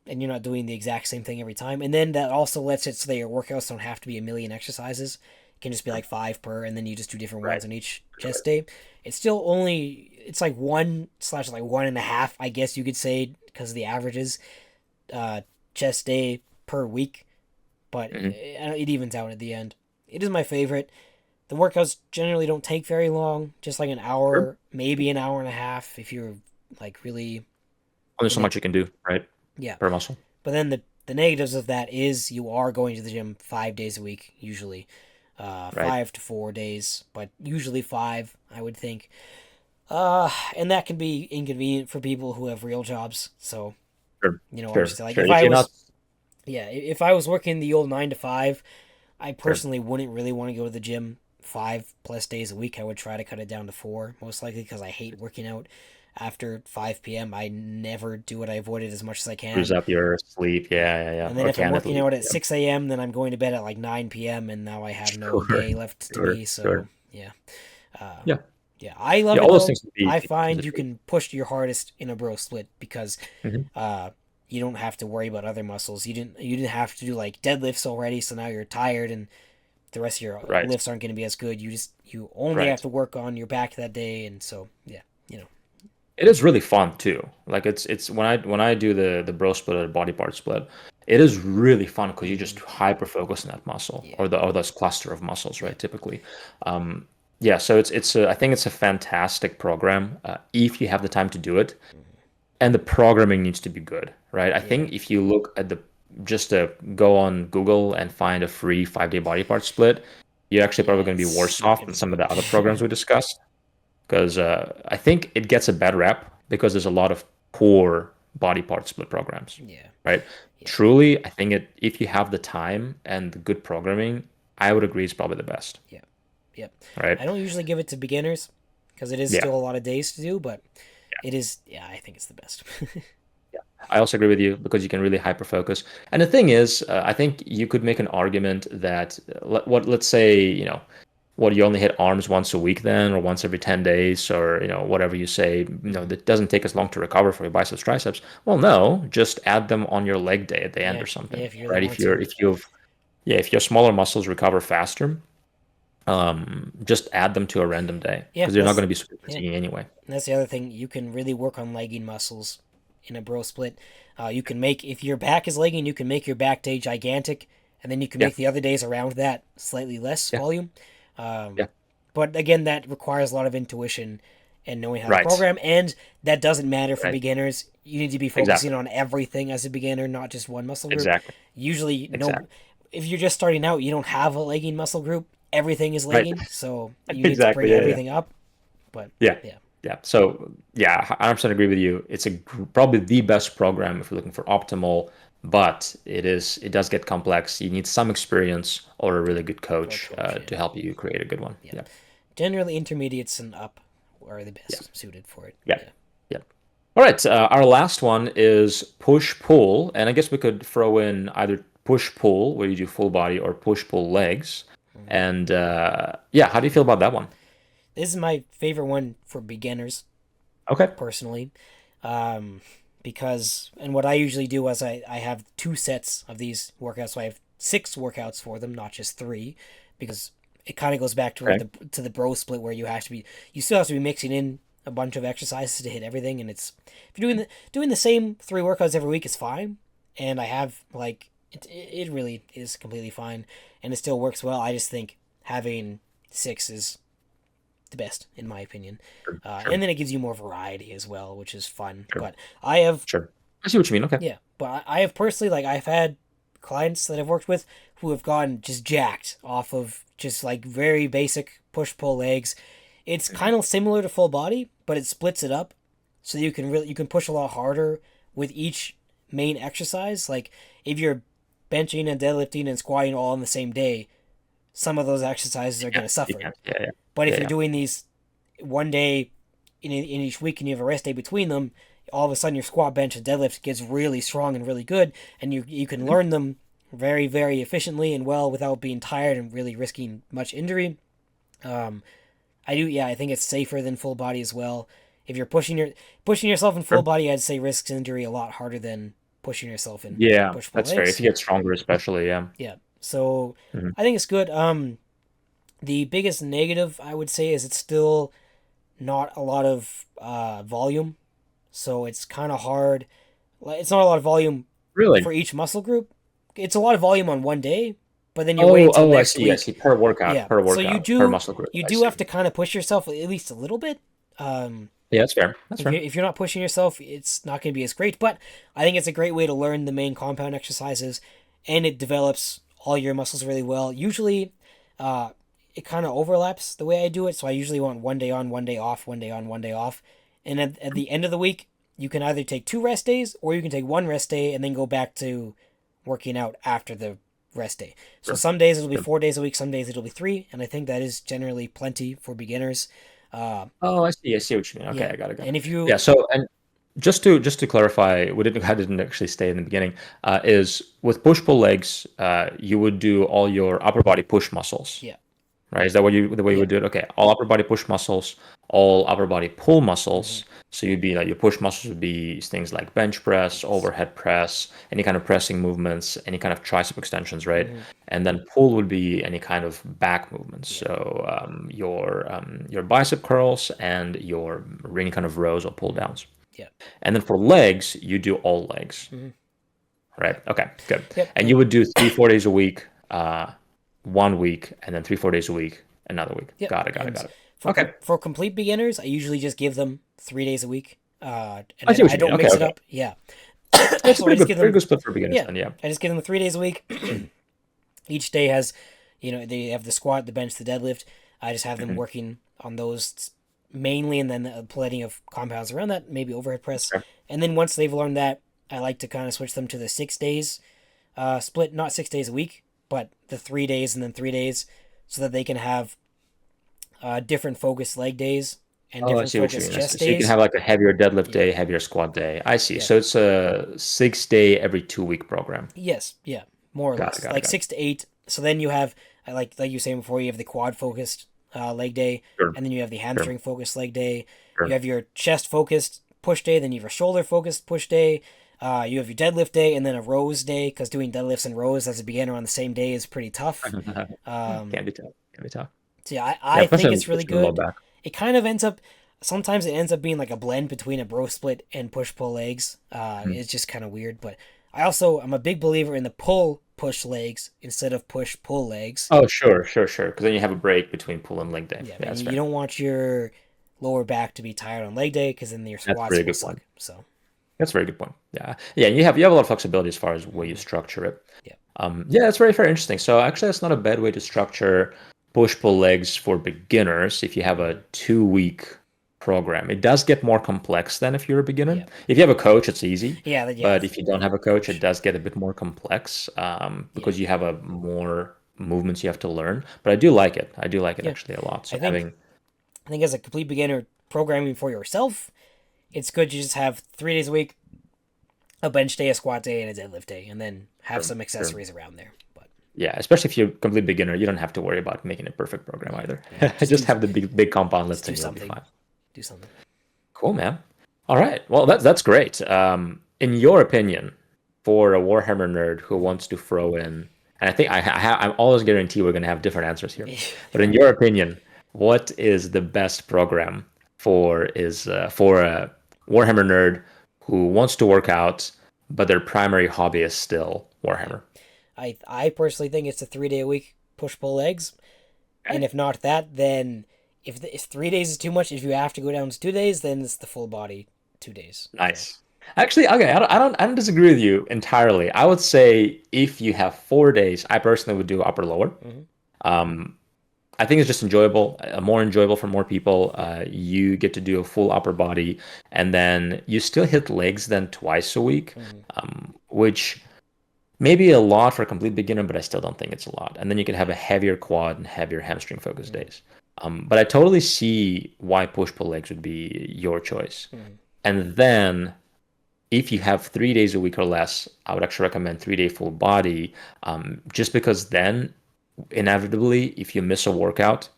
Speaker 2: and you're not doing the exact same thing every time. And then that also lets it so that your workouts don't have to be a million exercises. It can just be
Speaker 1: Sure.
Speaker 2: like five per, and then you just do different
Speaker 1: Right.
Speaker 2: ones on each
Speaker 1: Right.
Speaker 2: chest day. It's still only it's like one slash like 1.5, I guess you could say, because the averages uh, chest day per week, but
Speaker 1: Hmm.
Speaker 2: it evens out at the end. It is my favorite. The workouts generally don't take very long, just like an
Speaker 1: Sure.
Speaker 2: hour, maybe an hour and a half if you're like really
Speaker 1: Only
Speaker 2: in
Speaker 1: so
Speaker 2: it.
Speaker 1: much you can do, right?
Speaker 2: Yeah.
Speaker 1: Per muscle.
Speaker 2: But then the negatives of that is you are going to the gym 5 days a week, usually.
Speaker 1: Right.
Speaker 2: 5 to 4 days, but usually five, I would think. And that can be inconvenient for people who have real jobs. So,
Speaker 1: Sure. Sure.
Speaker 2: understand. Like
Speaker 1: Sure.
Speaker 2: if
Speaker 1: If
Speaker 2: I
Speaker 1: you're not,
Speaker 2: was, yeah, if I was working the old 9 to 5, I
Speaker 1: sure.
Speaker 2: personally wouldn't really want to go to the gym 5 plus days a week. I would try to cut it down to four, most likely, because I hate working out after 5 p.m. I never do it. I avoid it as much as I
Speaker 1: Screws
Speaker 2: can.
Speaker 1: up your sleep.
Speaker 2: Yeah.
Speaker 1: Yeah. Yeah. Yeah.
Speaker 2: And then
Speaker 1: Or
Speaker 2: if I'm
Speaker 1: can at
Speaker 2: working
Speaker 1: least.
Speaker 2: out at
Speaker 1: Yeah.
Speaker 2: 6 a.m., then I'm going to bed at like 9 p.m., and now I have no
Speaker 1: Sure.
Speaker 2: day left to
Speaker 1: Sure.
Speaker 2: me. So,
Speaker 1: Sure.
Speaker 2: yeah. Uh,
Speaker 1: Yeah.
Speaker 2: yeah, I
Speaker 1: Yeah.
Speaker 2: love it
Speaker 1: All those
Speaker 2: though.
Speaker 1: things would be
Speaker 2: I
Speaker 1: taken into
Speaker 2: find you
Speaker 1: consideration.
Speaker 2: can push your hardest in a bro split because
Speaker 1: Hmm.
Speaker 2: uh, you don't have to worry about other muscles. You didn't have to do like deadlifts already, so now you're tired and the rest of your
Speaker 1: Right.
Speaker 2: lifts aren't going to be as good. You only have
Speaker 1: Right.
Speaker 2: to work on your back that day, and so yeah, you know,
Speaker 1: It is really fun too. Like it's when I do the bro split or the body part split, it is really fun because you just
Speaker 2: hmm
Speaker 1: hyper focus on that muscle
Speaker 2: yeah,
Speaker 1: or the or this cluster of muscles,
Speaker 2: yeah,
Speaker 1: right? Typically, um, yeah. So I think it's a fantastic program if you have the time to do it,
Speaker 2: hmm
Speaker 1: and the programming needs to be good, right? I
Speaker 2: yeah,
Speaker 1: think if you look at the just to go on Google and find a free 5 day body part split, you're actually
Speaker 2: yeah.
Speaker 1: probably going to be
Speaker 2: It's
Speaker 1: worse
Speaker 2: not
Speaker 1: off
Speaker 2: going
Speaker 1: than
Speaker 2: to be
Speaker 1: some of the other
Speaker 2: good.
Speaker 1: programs we discussed because I think it gets a bad rep because there's a lot of poor body part split programs,
Speaker 2: yeah,
Speaker 1: right?
Speaker 2: yeah,
Speaker 1: Truly, I think if you have the time and the good programming, I would agree it's probably the best,
Speaker 2: yeah, yeah.
Speaker 1: right?
Speaker 2: I don't usually give it to beginners because it is
Speaker 1: Yeah,
Speaker 2: still a lot of days to do, but it is. Yeah, I think it's the best.
Speaker 1: yeah. I also agree with you because you can really hyper focus. And the thing is, I think you could make an argument that let's say, what, you only hit arms once a week then, or once every 10 days, or whatever you say,
Speaker 2: Hmm.
Speaker 1: that doesn't take as long to recover for your biceps, triceps. Well, no, just add them on your leg day at the end
Speaker 2: Yeah,
Speaker 1: or
Speaker 2: yeah,
Speaker 1: something,
Speaker 2: if you really
Speaker 1: right?
Speaker 2: want to.
Speaker 1: If your smaller muscles recover faster, just add them to a random day
Speaker 2: Yeah,
Speaker 1: because you're not going to be super
Speaker 2: yeah,
Speaker 1: fatiguing anyway.
Speaker 2: that's the other thing. You can really work on legging muscles in a bro split. You can make if your back is legging, you can make your back day gigantic, and then you can
Speaker 1: Yeah,
Speaker 2: make the other days around that slightly less
Speaker 1: yeah,
Speaker 2: volume.
Speaker 1: yeah.
Speaker 2: But again, that requires a lot of intuition and knowing how to
Speaker 1: Right,
Speaker 2: program, and that doesn't matter for
Speaker 1: right.
Speaker 2: beginners. You need to be
Speaker 1: Exactly,
Speaker 2: focusing on everything as a beginner, not just one muscle group.
Speaker 1: exactly,
Speaker 2: Usually, no,
Speaker 1: exactly.
Speaker 2: if you're just starting out, you don't have a legging muscle group. Everything is
Speaker 1: Right,
Speaker 2: legging, so you need to bring
Speaker 1: exactly. Yeah, yeah.
Speaker 2: everything up. But
Speaker 1: Yeah.
Speaker 2: yeah,
Speaker 1: Yeah. So yeah, 100% agree with you. It's probably the best program if you're looking for optimal, but it does get complex. You need some experience or a really good
Speaker 2: or
Speaker 1: coach
Speaker 2: coach, yeah,
Speaker 1: to help you create a good one.
Speaker 2: yeah.
Speaker 1: Yeah.
Speaker 2: Generally, intermediates and up are the
Speaker 1: Yeah.
Speaker 2: best suited for it.
Speaker 1: Yeah.
Speaker 2: Yeah.
Speaker 1: Yeah. All right. Our last one is push pull, and I guess we could throw in either push pull where you do full body or push pull legs.
Speaker 2: Mhm.
Speaker 1: And yeah, how do you feel about that one?
Speaker 2: This is my favorite one for beginners,
Speaker 1: Okay.
Speaker 2: personally. Um, because, and what I usually do is I have two sets of these workouts. So I have six workouts for them, not just three, because it kind of goes back to
Speaker 1: Okay.
Speaker 2: the bro split where you still have to be mixing in a bunch of exercises to hit everything. And if you're doing the same three workouts every week is fine. And I have like, it really is completely fine. And it still works well. I just think having six is the best in my opinion.
Speaker 1: Sure.
Speaker 2: And
Speaker 1: Sure.
Speaker 2: then it gives you more variety as well, which is fun.
Speaker 1: Sure.
Speaker 2: But I have,
Speaker 1: Sure. I see what you mean. Okay.
Speaker 2: yeah, but I have personally, like, I've had clients that I've worked with who have gone just jacked off of just like very basic push pull legs. It's kind of similar to full body, but it splits it up so you can push a lot harder with each main exercise. Like if you're benching and deadlifting and squatting all on the same day, some of those exercises
Speaker 1: You
Speaker 2: are going
Speaker 1: can.
Speaker 2: to
Speaker 1: You
Speaker 2: suffer.
Speaker 1: can. Yeah. Yeah.
Speaker 2: But if
Speaker 1: Yeah.
Speaker 2: you're
Speaker 1: Yeah.
Speaker 2: doing these one day in each week and you have a rest day between them, all of a sudden your squat, bench, and deadlift gets really strong and really good, and you can learn them very very efficiently and well without being tired and really risking much injury. Um, I think it's safer than full body as well. If you're pushing yourself in full
Speaker 1: Sure.
Speaker 2: body, I'd say risks injury a lot harder than pushing yourself in
Speaker 1: Yeah,
Speaker 2: push pull
Speaker 1: that's fair. If
Speaker 2: legs.
Speaker 1: you get stronger, especially, yeah.
Speaker 2: Yeah, so
Speaker 1: Mhm.
Speaker 2: I think it's good. The biggest negative I would say is it's still not a lot of volume, so it's kind of hard. It's not a lot of volume
Speaker 1: Really?
Speaker 2: for each muscle group. It's a lot of volume on one day, but then you're waiting
Speaker 1: Oh,
Speaker 2: till
Speaker 1: oh, I
Speaker 2: next
Speaker 1: see. I
Speaker 2: week.
Speaker 1: see. Per workout,
Speaker 2: Yeah,
Speaker 1: per
Speaker 2: so
Speaker 1: workout, per muscle group.
Speaker 2: you
Speaker 1: I
Speaker 2: do
Speaker 1: see.
Speaker 2: have to kind of push yourself at least a little bit. Um,
Speaker 1: Yeah, that's fair. That's fair.
Speaker 2: if you're not pushing yourself, it's not going to be as great. But I think it's a great way to learn the main compound exercises, and it develops all your muscles really well. Usually, uh, it kind of overlaps the way I do it. So I usually want one day on, one day off, one day on, one day off. And at the end of the week, you can either take two rest days or you can take one rest day and then go back to working out after the rest day. So
Speaker 1: Sure.
Speaker 2: some days it'll be
Speaker 1: Sure.
Speaker 2: 4 days a week, some days it'll be three. And I think that is generally plenty for beginners. Uh,
Speaker 1: Oh, I see. I see what you mean. Okay,
Speaker 2: yeah.
Speaker 1: I got it. Got
Speaker 2: And
Speaker 1: it.
Speaker 2: if you,
Speaker 1: Yeah. So, and just to clarify, we didn't I didn't actually stay in the beginning. Is with push pull legs, you would do all your upper body push muscles,
Speaker 2: yeah,
Speaker 1: right? Is that what you the way you
Speaker 2: yeah.
Speaker 1: would do it? Okay, all upper body push muscles, all upper body pull
Speaker 2: Hmm.
Speaker 1: muscles. So you'd be like your push muscles would be things like bench press,
Speaker 2: Yes.
Speaker 1: overhead press, any kind of pressing movements, any kind of tricep extensions, right?
Speaker 2: Hmm.
Speaker 1: And then pull would be any kind of back movements.
Speaker 2: Yeah.
Speaker 1: So your bicep curls and your any kind of rows or pull
Speaker 2: Hmm.
Speaker 1: downs.
Speaker 2: Yeah.
Speaker 1: And then for legs, you do all legs,
Speaker 2: Hmm.
Speaker 1: right?
Speaker 2: Yep.
Speaker 1: Okay, good.
Speaker 2: Yep.
Speaker 1: And you
Speaker 2: And
Speaker 1: would do 3 4 days a week, one week, and then 3 4 days a week, another week.
Speaker 2: yep.
Speaker 1: Got it. Got it.
Speaker 2: And
Speaker 1: Got it. Okay.
Speaker 2: for complete beginners, I usually just give them 3 days a week. And
Speaker 1: I see what
Speaker 2: I
Speaker 1: you mean.
Speaker 2: don't
Speaker 1: Okay.
Speaker 2: mix it
Speaker 1: Okay.
Speaker 2: up. Yeah.
Speaker 1: That's a
Speaker 2: So I just give
Speaker 1: pretty
Speaker 2: them,
Speaker 1: good split for beginners
Speaker 2: yeah,
Speaker 1: then. Yeah.
Speaker 2: I just give them 3 days a week. Each day has, they have the squat, the bench, the deadlift. I just have them
Speaker 1: Mhm.
Speaker 2: working on those mainly, and then plenty of compounds around that, maybe overhead press.
Speaker 1: Okay.
Speaker 2: And then once they've learned that, I like to kind of switch them to the 6 days split, not 6 days a week, but the 3 days and then 3 days, so that they can have different focused leg days and
Speaker 1: Oh, I
Speaker 2: different
Speaker 1: see what you
Speaker 2: focused
Speaker 1: mean. I see.
Speaker 2: chest
Speaker 1: So you can
Speaker 2: days.
Speaker 1: have like a heavier deadlift
Speaker 2: Yeah,
Speaker 1: day, heavier squat day. I see.
Speaker 2: yeah,
Speaker 1: So it's a 6 day every 2 week program.
Speaker 2: yes, yeah, more or
Speaker 1: Got it.
Speaker 2: less,
Speaker 1: Got it.
Speaker 2: like
Speaker 1: Got it.
Speaker 2: 6 to 8. So then you have I like you were saying before, you have the quad focused leg day,
Speaker 1: Sure,
Speaker 2: and then you have the
Speaker 1: sure,
Speaker 2: hamstring focused leg day. You
Speaker 1: sure.
Speaker 2: have your chest focused push day, then you have your shoulder focused push day. You have your deadlift day, and then a rows day, because doing deadlifts and rows as a beginner on the same day is pretty tough. Um,
Speaker 1: Can't be tough. Can't be tough.
Speaker 2: so yeah,
Speaker 1: Yeah,
Speaker 2: I think it's really
Speaker 1: especially low
Speaker 2: good.
Speaker 1: back.
Speaker 2: It kind of ends up sometimes it ends up being like a blend between a bro split and push pull legs.
Speaker 1: Mhm.
Speaker 2: It's just kind of weird, but I'm a big believer in the pull push legs instead of push pull legs.
Speaker 1: Oh, sure, sure, sure. Because then you have a break between pull and leg day.
Speaker 2: Yeah,
Speaker 1: Yeah,
Speaker 2: and
Speaker 1: that's
Speaker 2: you
Speaker 1: fair.
Speaker 2: don't want your lower back to be tired on leg day because then your
Speaker 1: That's a
Speaker 2: squats
Speaker 1: really
Speaker 2: will
Speaker 1: good point.
Speaker 2: suck. So
Speaker 1: That's a very good point. Yeah, yeah. You have a lot of flexibility as far as where you
Speaker 2: mhm.
Speaker 1: structure it.
Speaker 2: Yeah,
Speaker 1: Yeah, that's very, very interesting. So actually, that's not a bad way to structure push pull legs for beginners. If you have a
Speaker 2: hmm
Speaker 1: 2 week program, it does get more complex than if you're a beginner.
Speaker 2: yeah,
Speaker 1: If you have a coach, it's easy.
Speaker 2: yeah.
Speaker 1: But if you don't have a coach, it
Speaker 2: Coach.
Speaker 1: does get a bit more complex
Speaker 2: Yeah,
Speaker 1: because you have a more movements you have to learn. But I do like it. I do like it
Speaker 2: yeah.
Speaker 1: actually a lot.
Speaker 2: I
Speaker 1: So
Speaker 2: think
Speaker 1: having
Speaker 2: I think as a complete beginner programming for yourself, it's good to just have 3 days a week, a bench day, a squat day, and a deadlift day, and then have
Speaker 1: sure,
Speaker 2: some
Speaker 1: sure.
Speaker 2: accessories around there. But
Speaker 1: Yeah, especially if you're a complete beginner, you don't have to worry about making a perfect program
Speaker 2: yeah,
Speaker 1: either.
Speaker 2: yeah,
Speaker 1: Just have the big compound
Speaker 2: just
Speaker 1: lifts
Speaker 2: do
Speaker 1: and you'll be
Speaker 2: something,
Speaker 1: fine.
Speaker 2: do something.
Speaker 1: Cool, man. All right. Well, that's great. In your opinion, for a Warhammer nerd who
Speaker 2: Mhm.
Speaker 1: wants to throw in, and I think I'm always guarantee we're going to have different answers here. But in your opinion, what is the best program for a Warhammer nerd who wants to work out, but their primary hobby is still
Speaker 2: Yeah,
Speaker 1: Warhammer?
Speaker 2: I personally think it's a 3 day a week push pull legs, and
Speaker 1: Okay.
Speaker 2: if not that, then if 3 days is too much, if you have to go down to 2 days, then it's the full body 2 days. So
Speaker 1: Nice. Actually, okay, I don't disagree with you entirely. I would say if you have 4 days, I personally would do upper lower.
Speaker 2: hmm
Speaker 1: Um, I think it's just enjoyable, more enjoyable for more people. You get to do a full upper body, and then you still hit legs then twice a week,
Speaker 2: hmm
Speaker 1: which may be a lot for a complete beginner, but I still don't think it's a lot. And then you can have
Speaker 2: yeah,
Speaker 1: a heavier quad and heavier hamstring focused
Speaker 2: hmm
Speaker 1: days. But I totally see why push pull legs would be your choice.
Speaker 2: hmm
Speaker 1: And then if you have 3 days a week or less, I would actually recommend 3 day full body, just because then inevitably, if you miss a workout,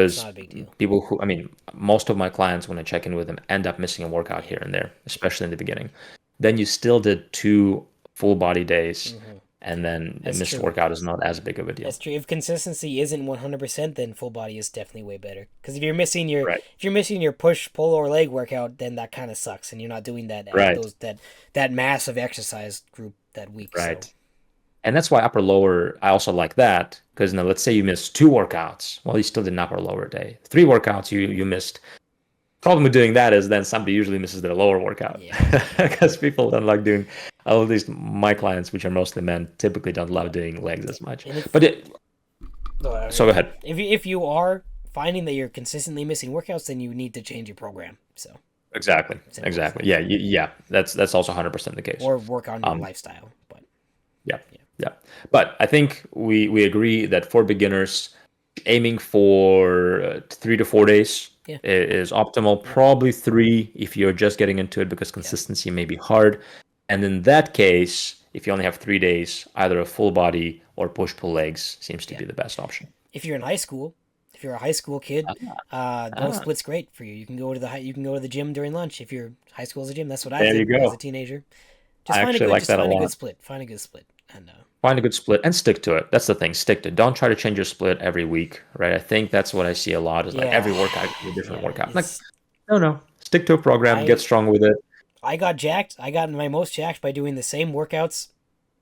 Speaker 2: it's not
Speaker 1: because
Speaker 2: a big deal.
Speaker 1: people who, I mean, most of my clients, when I check in with them, end up missing a workout
Speaker 2: Yeah,
Speaker 1: here and there, especially in the beginning. Then you still did 2 full body days,
Speaker 2: hmm
Speaker 1: and then a
Speaker 2: that's
Speaker 1: missed
Speaker 2: true.
Speaker 1: workout is not as big of a deal.
Speaker 2: That's true. If consistency isn't 100%, then full body is definitely way better. Because if you're missing your push, pull, or leg workout, then that kind of sucks, and you're not doing
Speaker 1: Right,
Speaker 2: that massive exercise group that week. So
Speaker 1: right. And that's why upper lower, I also like that because now let's say you missed 2 workouts. Well, you still did an upper lower day. 3 workouts you missed. Problem with doing that is then somebody usually misses their lower workout
Speaker 2: yeah,
Speaker 1: because people don't like doing, at least my clients, which are mostly men, typically don't love doing legs as much.
Speaker 2: and if
Speaker 1: But it,
Speaker 2: no,
Speaker 1: so go ahead.
Speaker 2: if you are finding that you're consistently missing workouts, then you need to change your program. So
Speaker 1: Exactly,
Speaker 2: simple as
Speaker 1: exactly.
Speaker 2: that,
Speaker 1: Yeah, yeah. That's also 100% the case.
Speaker 2: or work on your
Speaker 1: Um,
Speaker 2: lifestyle. But
Speaker 1: yeah,
Speaker 2: yeah,
Speaker 1: yeah. But I think we agree that for beginners, aiming for 3 to 4 days
Speaker 2: yeah,
Speaker 1: is optimal.
Speaker 2: yeah,
Speaker 1: Probably three if you're just getting into it because
Speaker 2: yeah,
Speaker 1: consistency may be hard. And in that case, if you only have 3 days, either a full body or push pull legs seems to
Speaker 2: yeah.
Speaker 1: be the best option.
Speaker 2: If you're in high school, if you're a high school kid, bro
Speaker 1: Ah,
Speaker 2: split's great for you. You can go to the gym during lunch if your high school is a gym. That's what I
Speaker 1: there you
Speaker 2: did as a
Speaker 1: go.
Speaker 2: teenager.
Speaker 1: I actually like
Speaker 2: Just
Speaker 1: that a
Speaker 2: find a good
Speaker 1: lot.
Speaker 2: split. Find a good split, and
Speaker 1: Find a good split and stick to it. That's the thing. Stick to it. Don't try to change your split every week, right? I think that's what I see a lot is like
Speaker 2: yeah,
Speaker 1: every workout is a different
Speaker 2: yeah.
Speaker 1: workout. Like, no, no. Stick to a program, get
Speaker 2: I
Speaker 1: strong with it.
Speaker 2: I got jacked. I got my most jacked by doing the same workouts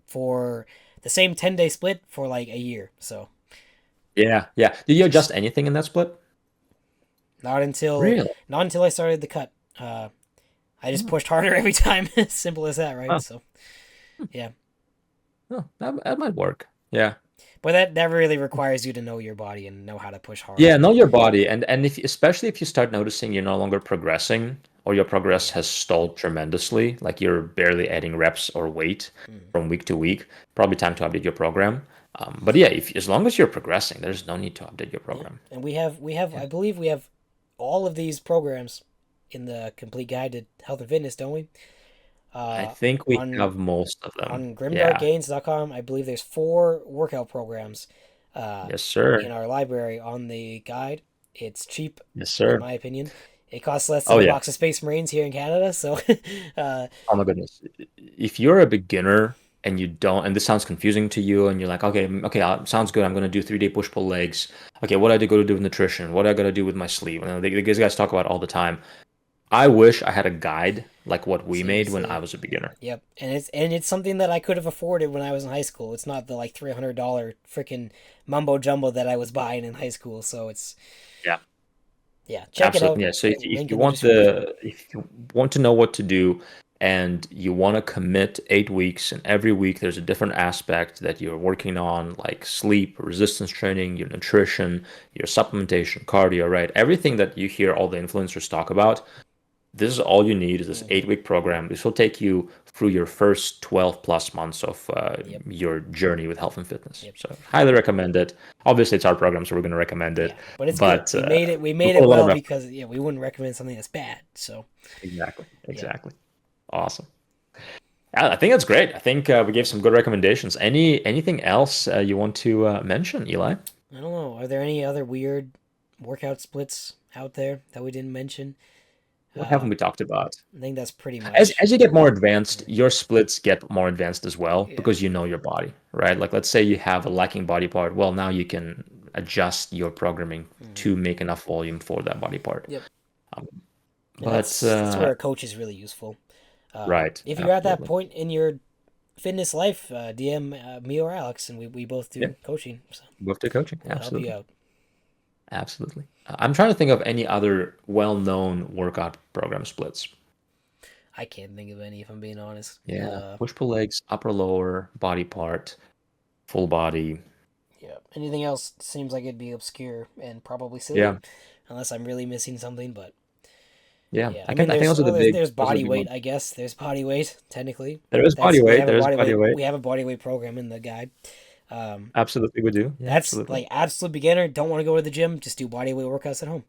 Speaker 2: for the same 10-day split for like a year. So
Speaker 1: Yeah, yeah. Did you
Speaker 2: just
Speaker 1: adjust anything in that split?
Speaker 2: not until
Speaker 1: Really?
Speaker 2: not until I started the cut. I just
Speaker 1: Oh,
Speaker 2: pushed harder every time. Simple as that, right?
Speaker 1: oh,
Speaker 2: So yeah,
Speaker 1: oh, that might work. Yeah.
Speaker 2: but that really requires you to know your body and know how to push hard.
Speaker 1: Yeah, know your body, and if especially if you start noticing you're no longer progressing or your progress
Speaker 2: Yeah.
Speaker 1: has stalled tremendously, like you're barely adding reps or weight
Speaker 2: Mm.
Speaker 1: from week to week, probably time to update your program. But yeah, if as long as you're progressing, there's no need to update your
Speaker 2: Yeah,
Speaker 1: program.
Speaker 2: and we have
Speaker 1: Yeah.
Speaker 2: I believe we have all of these programs in the complete guide to health and fitness, don't we?
Speaker 1: I
Speaker 2: Uh,
Speaker 1: think we
Speaker 2: on
Speaker 1: have most of them.
Speaker 2: on
Speaker 1: Yeah.
Speaker 2: grimdarkgains.com, I believe there's 4 workout programs.
Speaker 1: Yes,
Speaker 2: in
Speaker 1: sir.
Speaker 2: our library on the guide. It's cheap,
Speaker 1: Yes,
Speaker 2: in
Speaker 1: sir.
Speaker 2: my opinion. It costs less
Speaker 1: Oh
Speaker 2: than a
Speaker 1: yeah.
Speaker 2: box of Space Marines here in Canada, so uh,
Speaker 1: Oh my goodness. If you're a beginner and you don't, and this sounds confusing to you, and you're like, okay, okay, sounds good. I'm gonna do 3 day push pull legs. Okay, what do I go to do with nutrition? What do I gotta do with my sleep? You know, these guys talk about all the time. I wish I had a guide like what we made when I
Speaker 2: seriously,
Speaker 1: was a beginner.
Speaker 2: yep. And it's something that I could have afforded when I was in high school. It's not the like $300 freaking mumbo jumbo that I was buying in high school. So it's
Speaker 1: Yeah.
Speaker 2: yeah, check it out.
Speaker 1: Absolutely. Yeah. So
Speaker 2: Link in the description.
Speaker 1: if you want to know what to do and you want to commit 8 weeks and every week there's a different aspect that you're working on, like sleep, resistance training, your nutrition, your supplementation, cardio, right? Everything that you hear all the influencers talk about, this is all you need is this
Speaker 2: Hmm.
Speaker 1: 8 week program. This will take you through your first 12 plus months of
Speaker 2: Yep.
Speaker 1: your journey with health and fitness.
Speaker 2: Yep.
Speaker 1: So highly recommend it. Obviously, it's our program, so we're going to recommend
Speaker 2: Yeah,
Speaker 1: it.
Speaker 2: but it's good.
Speaker 1: But
Speaker 2: We
Speaker 1: we
Speaker 2: made
Speaker 1: put
Speaker 2: it
Speaker 1: a lot of
Speaker 2: well
Speaker 1: effort.
Speaker 2: because yeah, we wouldn't recommend something that's bad. So
Speaker 1: Exactly.
Speaker 2: yeah,
Speaker 1: Exactly. Awesome. I think that's great. I think we gave some good recommendations. Anything else you want to mention, Eli?
Speaker 2: I don't know. Are there any other weird workout splits out there that we didn't mention?
Speaker 1: What haven't we talked about?
Speaker 2: I think that's pretty
Speaker 1: As
Speaker 2: much.
Speaker 1: as you get more advanced, your splits get more advanced as well
Speaker 2: Yeah.
Speaker 1: because you know your body, right? Like let's say you have a lacking body part. Well, now you can adjust your programming
Speaker 2: Hmm.
Speaker 1: to make enough volume for that body part.
Speaker 2: Yep.
Speaker 1: Um,
Speaker 2: And
Speaker 1: but
Speaker 2: that's where a coach is really useful.
Speaker 1: right,
Speaker 2: If you're at that
Speaker 1: absolutely.
Speaker 2: point in your fitness life, DM me or Alex, and we both
Speaker 1: Yeah,
Speaker 2: do coaching, so
Speaker 1: move to coaching.
Speaker 2: we'll help you
Speaker 1: Absolutely.
Speaker 2: out.
Speaker 1: Absolutely. I'm trying to think of any other well-known workout program splits.
Speaker 2: I can't think of any if I'm being honest.
Speaker 1: Yeah, push pull legs, upper lower body part, full body.
Speaker 2: Yeah. Anything else seems like it'd be obscure and probably silly,
Speaker 1: Yeah,
Speaker 2: unless I'm really missing something. But
Speaker 1: yeah.
Speaker 2: yeah, I
Speaker 1: I
Speaker 2: mean,
Speaker 1: can. I think those are the
Speaker 2: there's
Speaker 1: those are the
Speaker 2: body
Speaker 1: big
Speaker 2: weight.
Speaker 1: ones.
Speaker 2: I guess there's body weight technically.
Speaker 1: There is body weight. There is body weight.
Speaker 2: We have a body weight program in the guide. Um,
Speaker 1: Absolutely, we do. Yeah,
Speaker 2: that's
Speaker 1: absolutely.
Speaker 2: like absolute beginner. Don't want to go to the gym. Just do body weight workouts at home.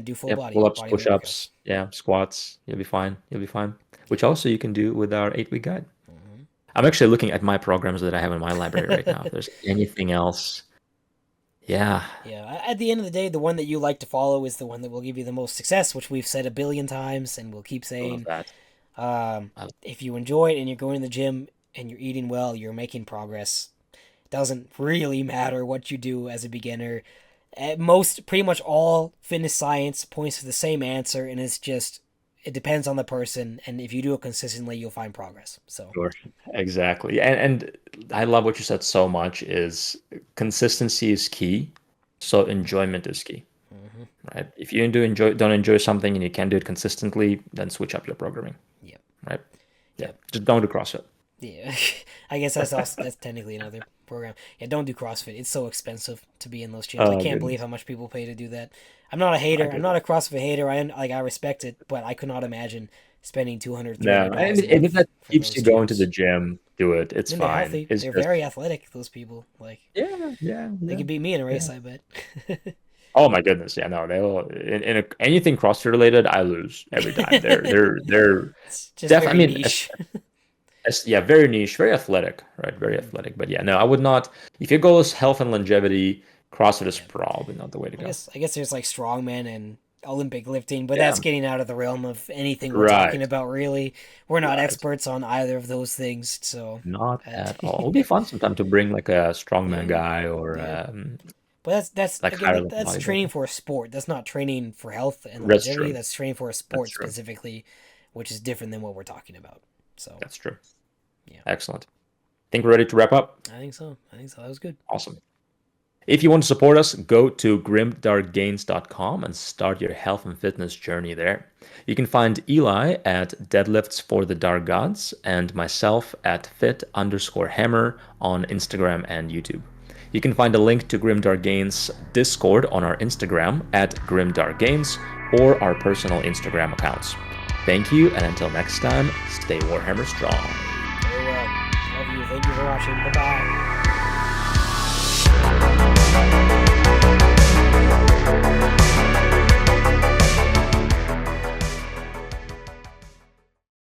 Speaker 2: Do full
Speaker 1: Yep. Pull-ups,
Speaker 2: body weight workouts.
Speaker 1: push-ups. Yeah, squats. You'll be fine. You'll be fine. Which also you can do with our 8 week guide.
Speaker 2: Hmm.
Speaker 1: I'm actually looking at my programs that I have in my library right now. If there's anything else, yeah,
Speaker 2: Yeah, at the end of the day, the one that you like to follow is the one that will give you the most success, which we've said a billion times and we'll keep
Speaker 1: I love
Speaker 2: saying.
Speaker 1: that. I,
Speaker 2: If you enjoy it and you're going to the gym and you're eating well, you're making progress. It doesn't really matter what you do as a beginner. At most, pretty much all fitness science points to the same answer, and it's just it depends on the person. And if you do it consistently, you'll find progress. So
Speaker 1: sure. Exactly. And I love what you said so much is consistency is key. So enjoyment is key,
Speaker 2: hmm
Speaker 1: right? If you don't enjoy something and you can't do it consistently, then switch up your programming,
Speaker 2: yep,
Speaker 1: right? Yeah.
Speaker 2: yep.
Speaker 1: Just don't do CrossFit.
Speaker 2: Yeah, I guess that's technically another program. Yeah, don't do CrossFit. It's so expensive to be in those gyms. I
Speaker 1: Oh
Speaker 2: can't believe
Speaker 1: goodness.
Speaker 2: how much people pay to do that. I'm not a
Speaker 1: My
Speaker 2: hater. I'm not
Speaker 1: goodness.
Speaker 2: a CrossFit hater. I respect it, but I could not imagine spending 200, three
Speaker 1: No,
Speaker 2: hundred
Speaker 1: and
Speaker 2: dollars a
Speaker 1: if
Speaker 2: month
Speaker 1: that
Speaker 2: for
Speaker 1: keeps
Speaker 2: those
Speaker 1: you going to the
Speaker 2: gyms.
Speaker 1: gym, do it. It's
Speaker 2: And they're
Speaker 1: fine.
Speaker 2: healthy.
Speaker 1: It's
Speaker 2: They're
Speaker 1: just
Speaker 2: very athletic. Those people like
Speaker 1: yeah, yeah,
Speaker 2: they
Speaker 1: yeah,
Speaker 2: could beat me in a race.
Speaker 1: yeah.
Speaker 2: I bet.
Speaker 1: Oh my goodness, yeah, no, they'll anything CrossFit related, I lose every time. They're
Speaker 2: It's just
Speaker 1: def. I
Speaker 2: very
Speaker 1: mean,
Speaker 2: niche.
Speaker 1: yeah, very niche, very athletic, right? Very athletic. But yeah, no, I would not. If your goal is health and longevity, CrossFit is
Speaker 2: Yeah.
Speaker 1: probably not the way to go.
Speaker 2: I guess there's like strongman and Olympic lifting, but that's
Speaker 1: Yeah,
Speaker 2: getting out of the realm of anything we're talking
Speaker 1: right,
Speaker 2: about. Really, we're not
Speaker 1: right.
Speaker 2: experts on either of those things, so.
Speaker 1: Not
Speaker 2: That,
Speaker 1: at all. It would be fun sometime to bring like a strongman
Speaker 2: yeah,
Speaker 1: guy or
Speaker 2: yeah. But that's
Speaker 1: like
Speaker 2: again
Speaker 1: higher level
Speaker 2: that's training
Speaker 1: bodybuilder.
Speaker 2: for a sport. That's not training for health and
Speaker 1: That's
Speaker 2: longevity.
Speaker 1: true.
Speaker 2: That's training for a
Speaker 1: That's
Speaker 2: sport
Speaker 1: true.
Speaker 2: specifically, which is different than what we're talking about. So
Speaker 1: That's true.
Speaker 2: yeah,
Speaker 1: Excellent. Think we're ready to wrap up?
Speaker 2: I think so. I think so. That was good.
Speaker 1: Awesome. If you want to support us, go to grimdarkgains.com and start your health and fitness journey there. You can find Eli at Deadlifts for the Dark Gods and myself at fit_hammer on Instagram and YouTube. You can find a link to Grimdark Gains Discord on our Instagram at Grimdark Gains or our personal Instagram accounts. Thank you, and until next time, stay Warhammer strong.
Speaker 2: Very well. Love you. Thank you for watching. Bye bye.